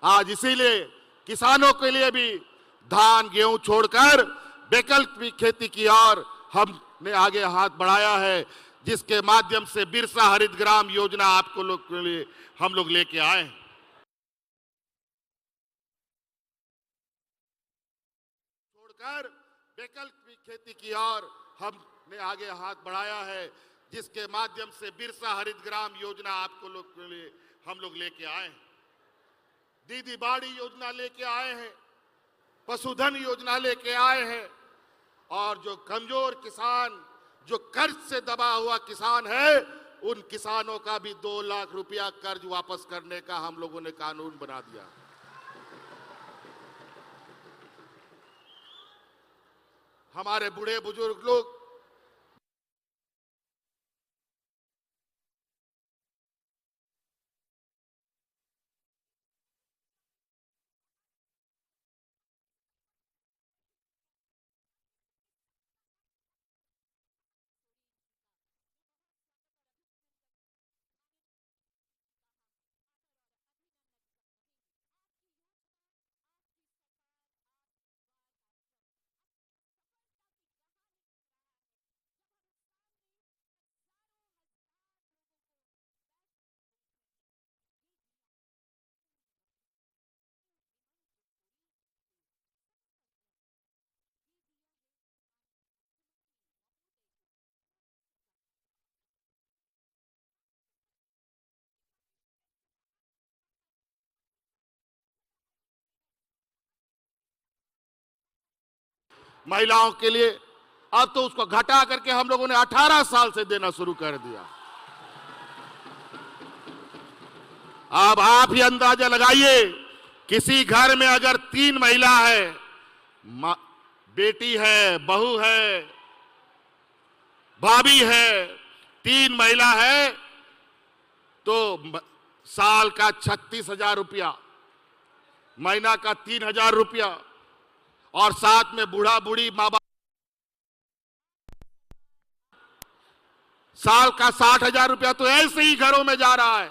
G: आज इसीलिए किसानों के लिए भी धान गेहूं छोड़कर वैकल्पिक खेती की ओर हमने आगे हाथ बढ़ाया है, जिसके माध्यम से बिरसा हरित ग्राम योजना आपको लोग के लिए हम लोग लेके आए हैं। छोड़कर वैकल्पिक खेती की ओर हमने आगे हाथ बढ़ाया है, जिसके माध्यम से बिरसा हरित ग्राम योजना आपको लोग के लिए हम लोग लेके आए हैं। दीदी बाड़ी योजना लेके आए हैं, पशुधन योजना लेके आए हैं, और जो कमजोर किसान, जो कर्ज से दबा हुआ किसान है, उन किसानों का भी 2 लाख रुपया कर्ज वापस करने का हम लोगों ने कानून बना दिया। हमारे बूढ़े बुजुर्ग लोग महिलाओं के लिए अब तो उसको घटा करके हम लोगों ने 18 साल से देना शुरू कर दिया। अब आप ही अंदाजा लगाइए, किसी घर में अगर 3 महिला है, बेटी है, बहू है, भाभी है, 3 महिला है, तो साल का 36,000 रुपया, महीना का 3,000 रुपया, और साथ में बूढ़ा बूढ़ी माँ बाप साल का 60,000 रुपया तो ऐसे ही घरों में जा रहा है।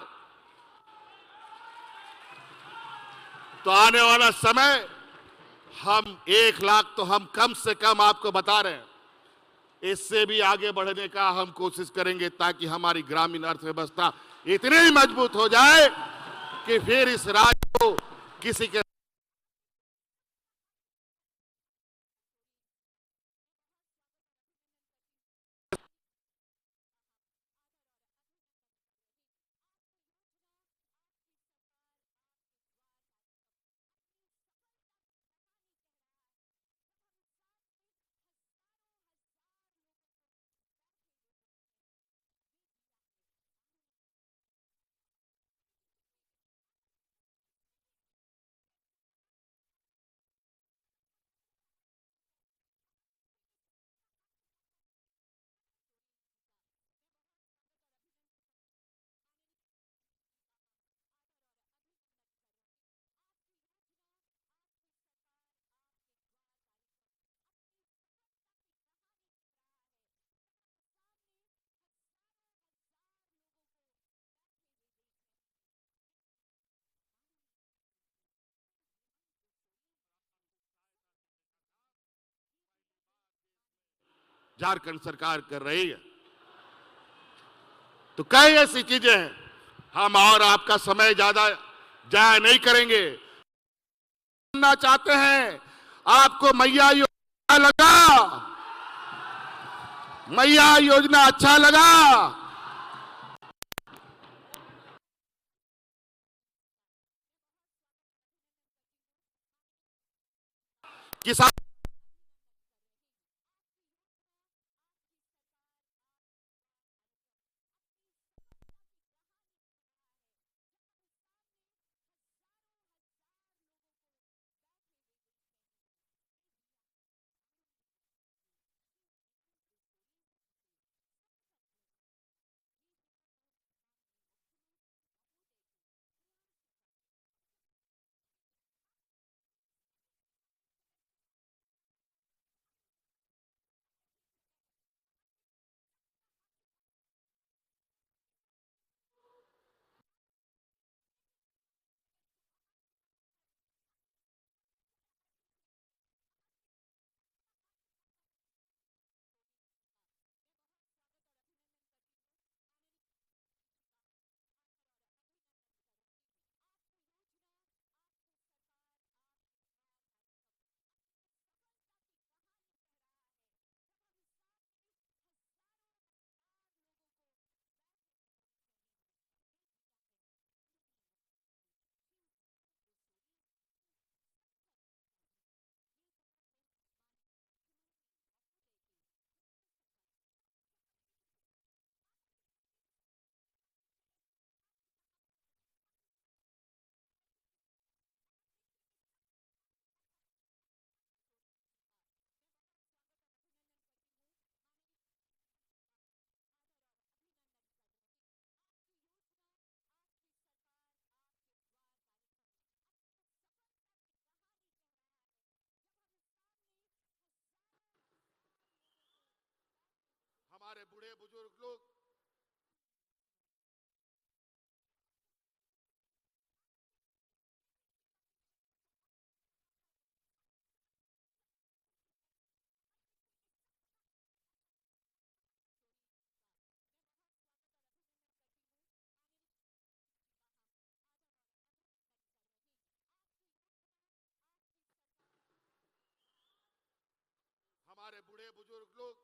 G: तो आने वाला समय हम 1 लाख तो हम कम से कम आपको बता रहे हैं, इससे भी आगे बढ़ने का हम कोशिश करेंगे, ताकि हमारी ग्रामीण अर्थव्यवस्था इतनी मजबूत हो जाए कि फिर इस राज्य को किसी के झारखंड सरकार कर रही है। तो कई ऐसी चीजें हैं, हम और आपका समय ज्यादा जाया नहीं करेंगे। जानना चाहते हैं आपको मैया योजना लगा, मैया योजना अच्छा लगा? किसान हमारे बूढ़े बुजुर्ग लोग हमारे बूढ़े बुजुर्ग लोग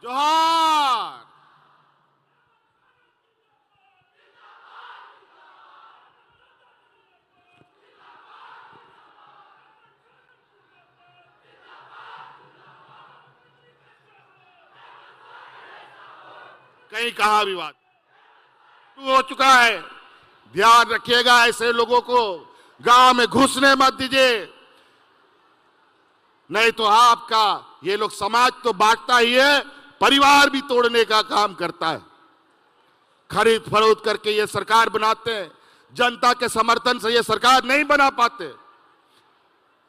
G: जोहार। कहीं कहा विवाद हो चुका है। ध्यान रखिएगा, ऐसे लोगों को गांव में घुसने मत दीजिए, नहीं तो आपका ये लोग समाज तो बांटता ही है, परिवार भी तोड़ने का काम करता है। खरीद फरोख्त करके ये सरकार बनाते हैं, जनता के समर्थन से ये सरकार नहीं बना पाते।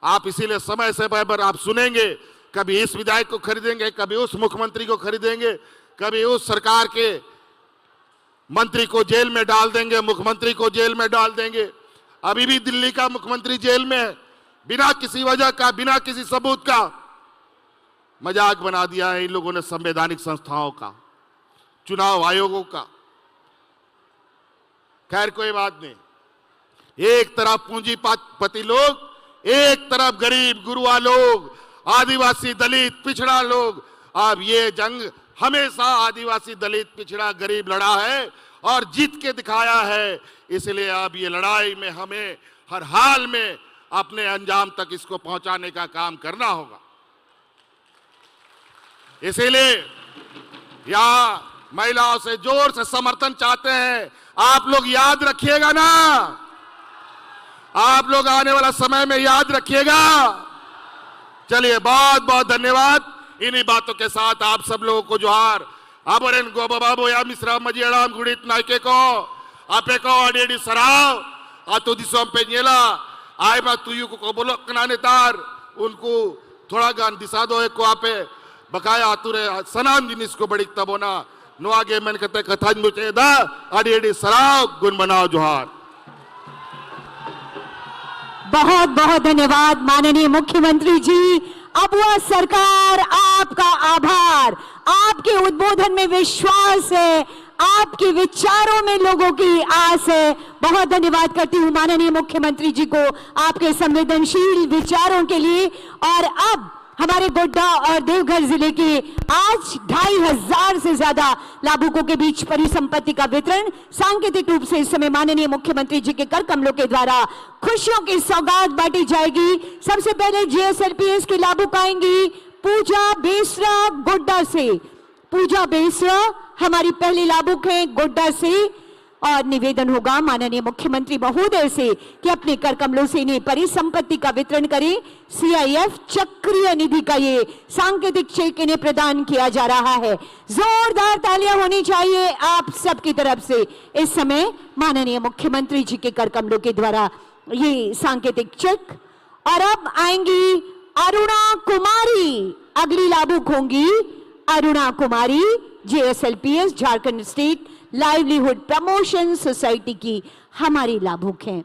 G: आप इसीलिए समय समय पर आप सुनेंगे, कभी इस विधायक को खरीदेंगे, कभी उस मुख्यमंत्री को खरीदेंगे, कभी उस सरकार के मंत्री को जेल में डाल देंगे, मुख्यमंत्री को जेल में डाल देंगे। अभी भी दिल्ली का मुख्यमंत्री जेल में है, बिना किसी वजह का, बिना किसी सबूत का। मजाक बना दिया है इन लोगों ने संवैधानिक संस्थाओं का, चुनाव आयोगों का। खैर कोई बात नहीं, एक तरफ पूंजीपति लोग, एक तरफ गरीब गुरुआ लोग, आदिवासी दलित पिछड़ा लोग। अब ये जंग हमेशा आदिवासी दलित पिछड़ा गरीब लड़ा है और जीत के दिखाया है। इसलिए अब ये लड़ाई में हमें हर हाल में अपने अंजाम तक इसको पहुंचाने का काम करना होगा। इसीलिए यहां महिलाओं से जोर से समर्थन चाहते हैं। आप लोग याद रखिएगा ना, आप लोग आने वाला समय में याद रखिएगा। चलिए, बहुत बहुत धन्यवाद। इन्हीं बातों के साथ आप सब लोगों को जोहार। आबरेन गोबाबो या मिश्रा मजियाड़ाम गुड़ित नायके को आपे को अडेडी सराव आतो दिसों पे नेला आए बा तुयु को बोलो कनाने तार उनको थोड़ा गान दिशा दो एक को आपे बकाया आतुरे सनाम जिनिस को बड़ी तबोना नो आगे मन कहते कथा मुझे दा अडेडी सराव गुण मनाओ जोहार।
A: बहुत बहुत धन्यवाद माननीय मुख्यमंत्री जी। अब वह सरकार, आपका आभार, आपके उद्बोधन में विश्वास है, आपके विचारों में लोगों की आस है। बहुत धन्यवाद करती हूं माननीय मुख्यमंत्री जी को आपके संवेदनशील विचारों के लिए। और अब हमारे गोड्डा और देवघर जिले के आज 2500 से ज्यादा लाभुकों के बीच परिसंपत्ति का वितरण सांकेतिक रूप से इस समय माननीय मुख्यमंत्री जी के कर कमलों के द्वारा खुशियों की सौगात बांटी जाएगी। सबसे पहले JSLPS की लाभुक आएंगी पूजा बेसरा गोड्डा से। पूजा बेसरा हमारी पहली लाभुक है गोड्डा से, और निवेदन होगा माननीय मुख्यमंत्री महोदय से कि अपने कर कमलों से इन्हें परिसंपत्ति का वितरण करें। CIF चक्रीय निधि का ये सांकेतिक चेक इन्हें प्रदान किया जा रहा है। जोरदार तालियां होनी चाहिए आप सबकी तरफ से इस समय माननीय मुख्यमंत्री जी के कर कमलों के द्वारा ये सांकेतिक चेक। और अब आएंगी अरुणा कुमारी, अगली लाभुक होंगी अरुणा कुमारी, JSLPS Jharkhand state livelihood promotion society की हमारी लाभुक हैं।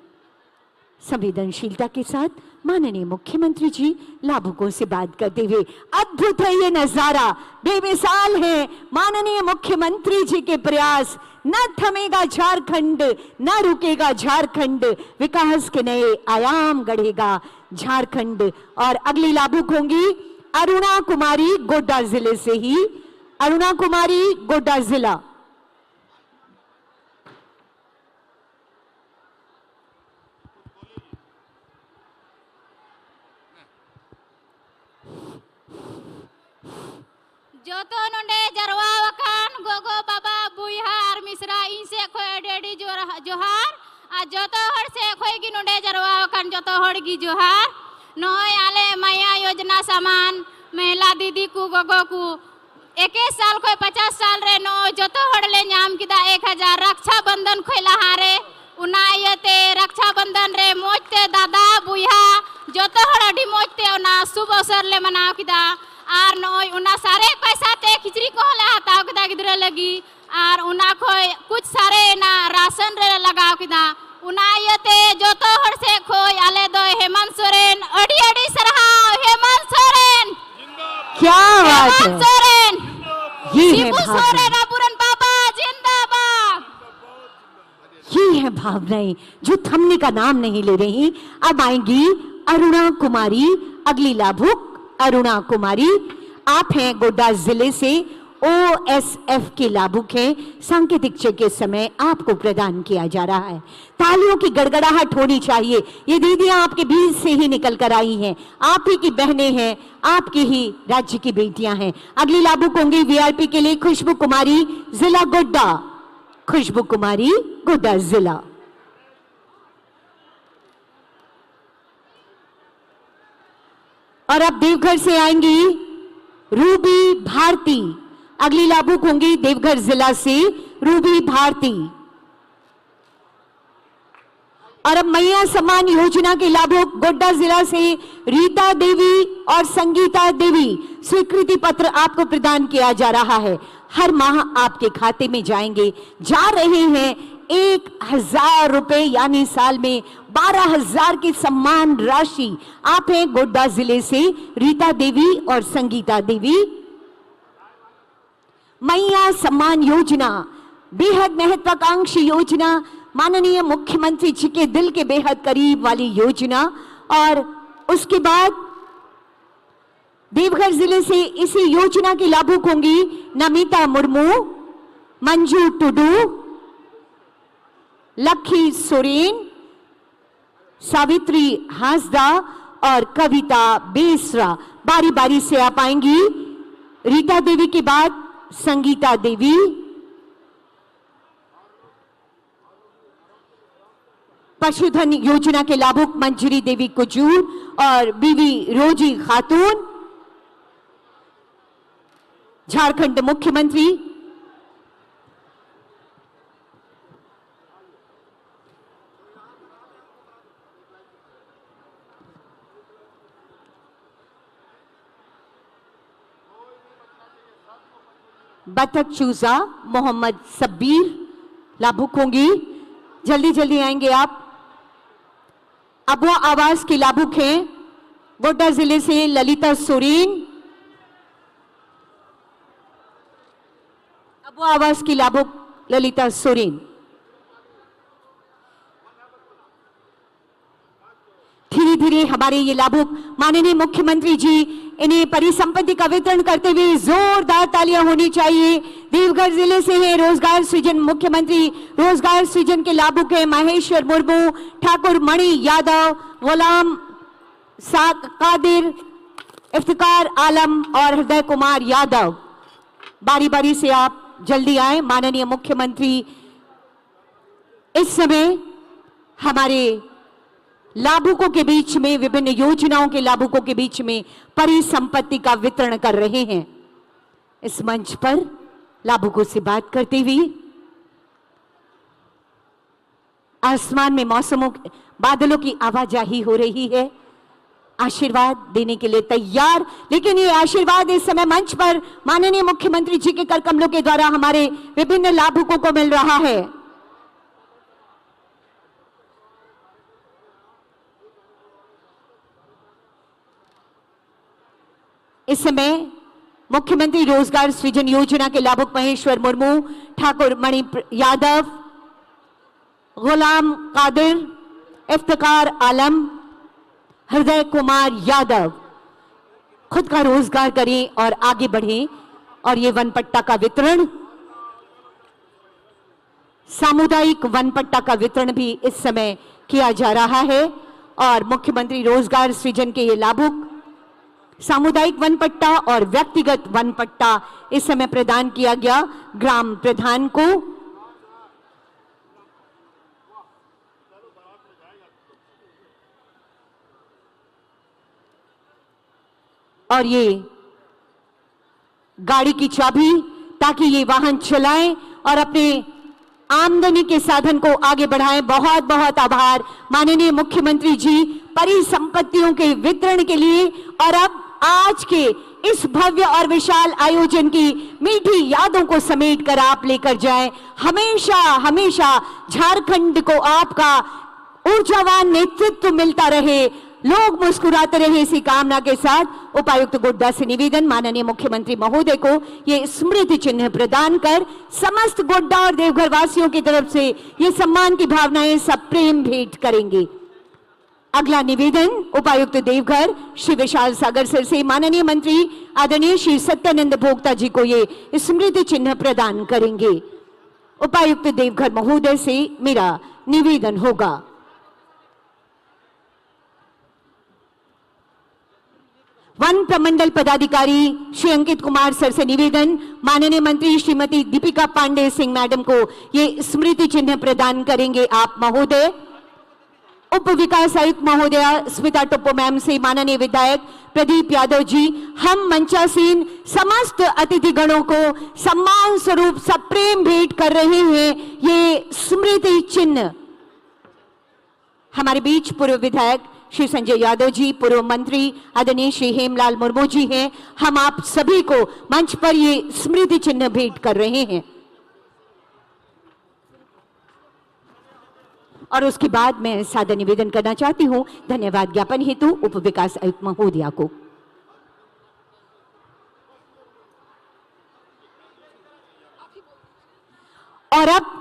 A: संवेदनशीलता के साथ माननीय मुख्यमंत्री जी लाभुकों से बात करते हुए, अद्भुत है ये नजारा, बेमिसाल है माननीय मुख्यमंत्री जी के प्रयास। न थमेगा झारखंड, न रुकेगा झारखंड, विकास के नए आयाम गढ़ेगा झारखंड। और अगली लाभुक होंगी अरुणा कुमारी, गोड्डा जिले से ही। अरुणा कुमारी, गोड्डा जिला।
K: जोतो नुंडे जरवा वकान गोगो बाबा बुइहार मिश्रा इनसे खोय डेडी जोहार आ जोतो हड़ से खोय की नुंडे जरवा वकान जोतो हड़ की जोहार। नोय आले माया योजना सामान महिला दीदी को गोगो को 21 साल खोय 50 साल रे नो जोतो हड़ ले नाम किदा 1000 रक्षा बंधन खोय लहारे उनायते रक्षा बंधन रे मोजते दादा बुइहा जोतो हड़ अडी मोजते उना शुभ अवसर ले मनाव किदा। आर नोय उना सारे पैसा ते खिचड़ी को ले हताव किदा गिदरे लगी आर उना खोय कुछ सारे ना राशन रे लगाव किदा उना यते जोतो हड़ से खोय आले दो हेमंत सोरेन अडी अडी सरहाव हेमंत सोरेन
A: क्या बात है,
K: हेमंत सोरेन
A: ये है
K: शिबू
A: भावना,
K: सोरेन अपुरन बाबा जिंदाबाद।
A: ये है भावनाएं जो थमने का नाम नहीं ले रही। अब आएंगी अरुणा कुमारी, अगली लाभुक अरुणा कुमारी। आप हैं गोड्डा जिले से, OSF के लाभुक हैं। सांकेतिक चेक के समय आपको प्रदान किया जा रहा है। तालियों की गड़गड़ाहट होनी चाहिए। ये दीदियां आपके बीच से ही निकल कर आई हैं, आप ही की बहनें हैं, आपकी ही राज्य की बेटियां हैं। अगली लाभुक होंगी VIP के लिए खुशबू कुमारी, जिला गोड्डा। खुशबू कुमारी, गोड्डा जिला। और अब देवघर से आएंगी रूबी भारती, अगली लाभुक होंगी देवघर जिला से रूबी भारती। और अब मैया सम्मान योजना के लाभुक गोड्डा जिला से रीता देवी और संगीता देवी। स्वीकृति पत्र आपको प्रदान किया जा रहा है, हर माह आपके खाते में जा रहे हैं 1000 रुपए, यानी साल में 12,000 की सम्मान राशि। आप हैं गोड्डा जिले से रीता देवी और संगीता देवी। मैया सम्मान योजना बेहद महत्वाकांक्षी योजना, माननीय मुख्यमंत्री जी के दिल के बेहद करीब वाली योजना। और उसके बाद देवघर जिले से इसी योजना की लाभुक होंगी नमिता मुर्मू, मंजू टुडू, लखी सोरेन, सावित्री हांसदा और कविता बेसरा। बारी बारी से आप आएंगी। रीता देवी के बाद संगीता देवी, पशुधन योजना के लाभुक मंजरी देवी कुजूर और बीवी रोजी खातून। झारखंड मुख्यमंत्री बतख चूजा मोहम्मद सब्बीर लाभुक होंगी। जल्दी जल्दी आएंगे आप। अबुआ आवास की लाभुक हैं गोड्डा जिले से ललिता सोरेन। अबुआ आवास की लाभुक ललिता सोरेन। धीरे धीरे हमारे ये लाभुक माननीय मुख्यमंत्री जी इन्हें परिसंपत्ति का वितरण करते हुए जोरदार तालियां होनी चाहिए। देवघर जिले से है रोजगार सृजन मुख्यमंत्री रोजगार सृजन के लाभुक है महेश्वर मुर्मू, ठाकुर मणि यादव, गुलाम कादिर, इफ्तिकार आलम और हृदय कुमार यादव। बारी बारी से आप जल्दी आए। माननीय मुख्यमंत्री इस समय हमारे लाभुकों के बीच में विभिन्न योजनाओं के लाभुकों के बीच में परिसंपत्ति का वितरण कर रहे हैं। इस मंच पर लाभुकों से बात करते हुए आसमान में मौसमों बादलों की आवाजाही हो रही है, आशीर्वाद देने के लिए तैयार। लेकिन ये आशीर्वाद इस समय मंच पर माननीय मुख्यमंत्री जी के कर कमलों के द्वारा हमारे विभिन्न लाभुकों को मिल रहा है। इस समय मुख्यमंत्री रोजगार सृजन योजना के लाभुक महेश्वर मुर्मू, ठाकुर मणि यादव, गुलाम कादिर, इफ्तिकार आलम, हृदय कुमार यादव खुद का रोजगार करें और आगे बढ़ें। और ये वन पट्टा का वितरण, सामुदायिक वन पट्टा का वितरण भी इस समय किया जा रहा है। और मुख्यमंत्री रोजगार सृजन के ये लाभुक सामुदायिक वन पट्टा और व्यक्तिगत वन पट्टा इस समय प्रदान किया गया ग्राम प्रधान को। और ये गाड़ी की चाबी ताकि ये वाहन चलाएं और अपने आमदनी के साधन को आगे बढ़ाएं। बहुत बहुत आभार माननीय मुख्यमंत्री जी परिसंपत्तियों के वितरण के लिए। और अब आज के इस भव्य और विशाल आयोजन की मीठी यादों को समेट कर आप लेकर जाएं। हमेशा हमेशा झारखंड को आपका ऊर्जावान नेतृत्व मिलता रहे, लोग मुस्कुराते रहे, इसी कामना के साथ उपायुक्त गोड्डा से निवेदन माननीय मुख्यमंत्री महोदय को ये स्मृति चिन्ह प्रदान कर समस्त गोड्डा और देवघर वासियों की तरफ से ये सम्मान की भावनाएं सब प्रेम भेंट करेंगे। अगला निवेदन उपायुक्त देवघर श्री विशाल सागर सर से माननीय मंत्री आदरणीय श्री सत्यानंद भोक्ता जी को ये स्मृति चिन्ह प्रदान करेंगे। उपायुक्त देवघर महोदय से मेरा निवेदन होगा। वन प्रमंडल पदाधिकारी श्री अंकित कुमार सर से निवेदन माननीय मंत्री श्रीमती दीपिका पांडे सिंह मैडम को ये स्मृति चिन्ह प्रदान करेंगे आप महोदय। उप विकास आयुक्त महोदया स्मिता टोप्पो मैम से माननीय विधायक प्रदीप यादव जी हम मंचासीन समस्त अतिथिगणों को सम्मान स्वरूप सप्रेम भेंट कर रहे हैं ये स्मृति चिन्ह। हमारे बीच पूर्व विधायक श्री संजय यादव जी, पूर्व मंत्री आदरणीय श्री हेमलाल मुर्मू जी हैं। हम आप सभी को मंच पर ये स्मृति चिन्ह भेंट कर रहे हैं। और उसके बाद मैं सादर निवेदन करना चाहती हूं धन्यवाद ज्ञापन हेतु उप विकास आयुक्त महोदया को। और अब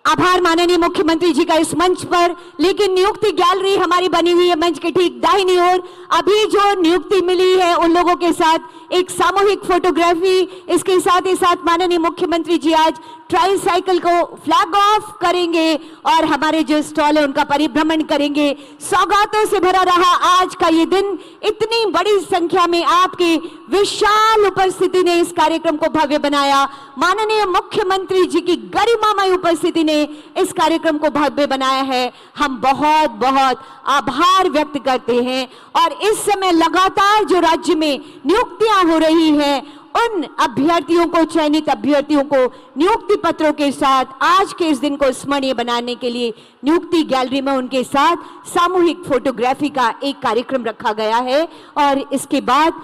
A: आभार माननीय मुख्यमंत्री जी का इस मंच पर। लेकिन नियुक्ति गैलरी हमारी बनी हुई है मंच के ठीक दाहिनी ओर। अभी जो नियुक्ति मिली है उन लोगों के साथ एक सामूहिक फोटोग्राफी, इसके साथ ही साथ माननीय मुख्यमंत्री जी आज ट्राईसाइकिल को फ्लैग ऑफ करेंगे और हमारे जो स्टॉल है उनका परिभ्रमण करेंगे। सौगातों से भरा रहा आज का ये दिन, इतनी बड़ी संख्या में आपकी विशाल उपस्थिति ने इस कार्यक्रम को भव्य बनाया। माननीय मुख्यमंत्री जी की गरिमामय उपस्थिति ने इस कार्यक्रम को भव्य बनाया है। हम बहुत बहुत आभार व्यक्त करते हैं। और इस समय लगातार जो राज्य में नियुक्तियां हो रही है उन अभ्यर्थियों को, चयनित अभ्यर्थियों को नियुक्ति पत्रों के साथ आज के इस दिन को स्मरणीय बनाने के लिए नियुक्ति गैलरी में उनके साथ सामूहिक फोटोग्राफी का एक कार्यक्रम रखा गया है। और इसके बाद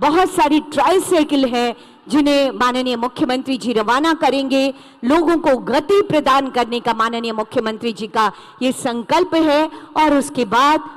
A: बहुत सारी ट्राईसाइकिल है जिन्हें माननीय मुख्यमंत्री जी रवाना करेंगे। लोगों को गति प्रदान करने का माननीय मुख्यमंत्री जी का ये संकल्प है और उसके बाद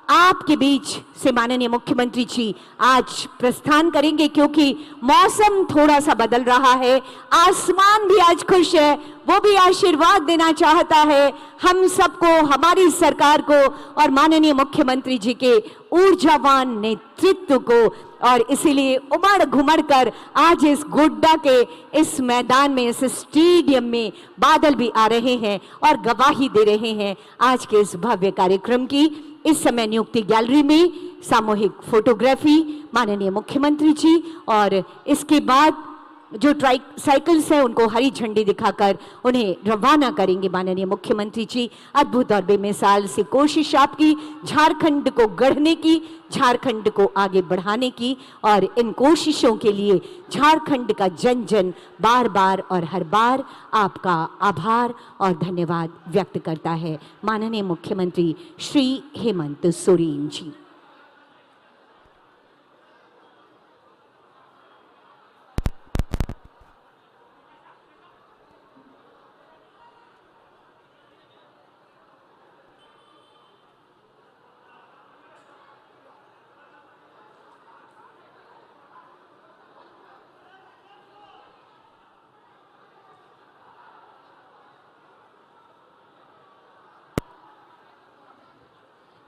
A: आपके बीच से माननीय मुख्यमंत्री जी आज प्रस्थान करेंगे, क्योंकि मौसम थोड़ा सा बदल रहा है। आसमान भी आज खुश है, वो भी आशीर्वाद देना चाहता है हम सबको, हमारी सरकार को और माननीय मुख्यमंत्री जी के ऊर्जावान नेतृत्व को। और इसीलिए उमड़ घुमड़ कर आज इस गोड्डा के इस मैदान में, इस स्टेडियम में बादल भी आ रहे हैं और गवाही दे रहे हैं आज के इस भव्य कार्यक्रम की। इस समय नियुक्ति गैलरी में सामूहिक फोटोग्राफी माननीय मुख्यमंत्री जी, और इसके बाद जो साइकिल्स हैं उनको हरी झंडी दिखाकर उन्हें रवाना करेंगे माननीय मुख्यमंत्री जी। अद्भुत और बेमिसाल सी कोशिश आपकी झारखंड को गढ़ने की, झारखंड को आगे बढ़ाने की, और इन कोशिशों के लिए झारखंड का जन जन बार बार और हर बार आपका आभार और धन्यवाद व्यक्त करता है। माननीय मुख्यमंत्री श्री हेमंत सोरेन जी।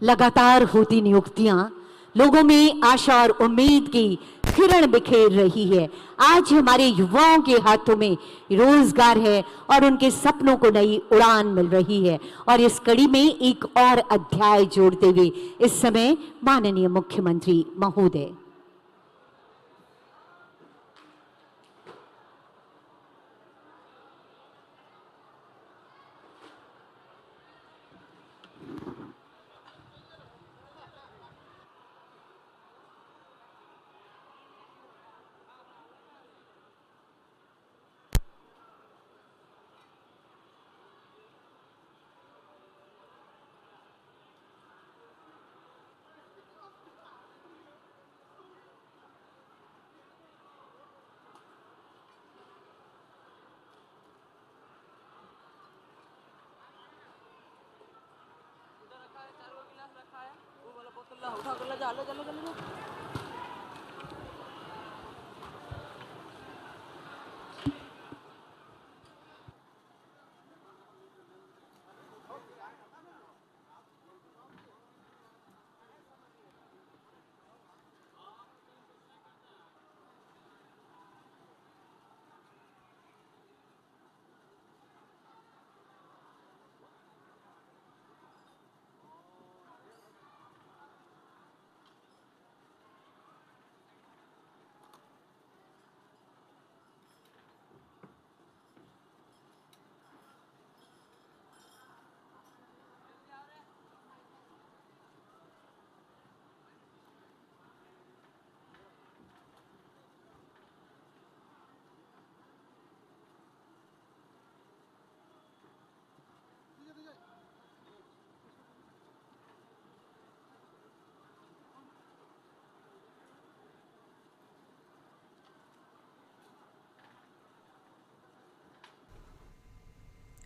A: लगातार होती नियुक्तियां लोगों में आशा और उम्मीद की किरण बिखेर रही है। आज हमारे युवाओं के हाथों में रोजगार है और उनके सपनों को नई उड़ान मिल रही है। और इस कड़ी में एक और अध्याय जोड़ते हुए इस समय माननीय मुख्यमंत्री महोदय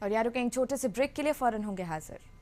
L: और यार रुकें, एक छोटे से ब्रेक के लिए फौरन होंगे हाजिर।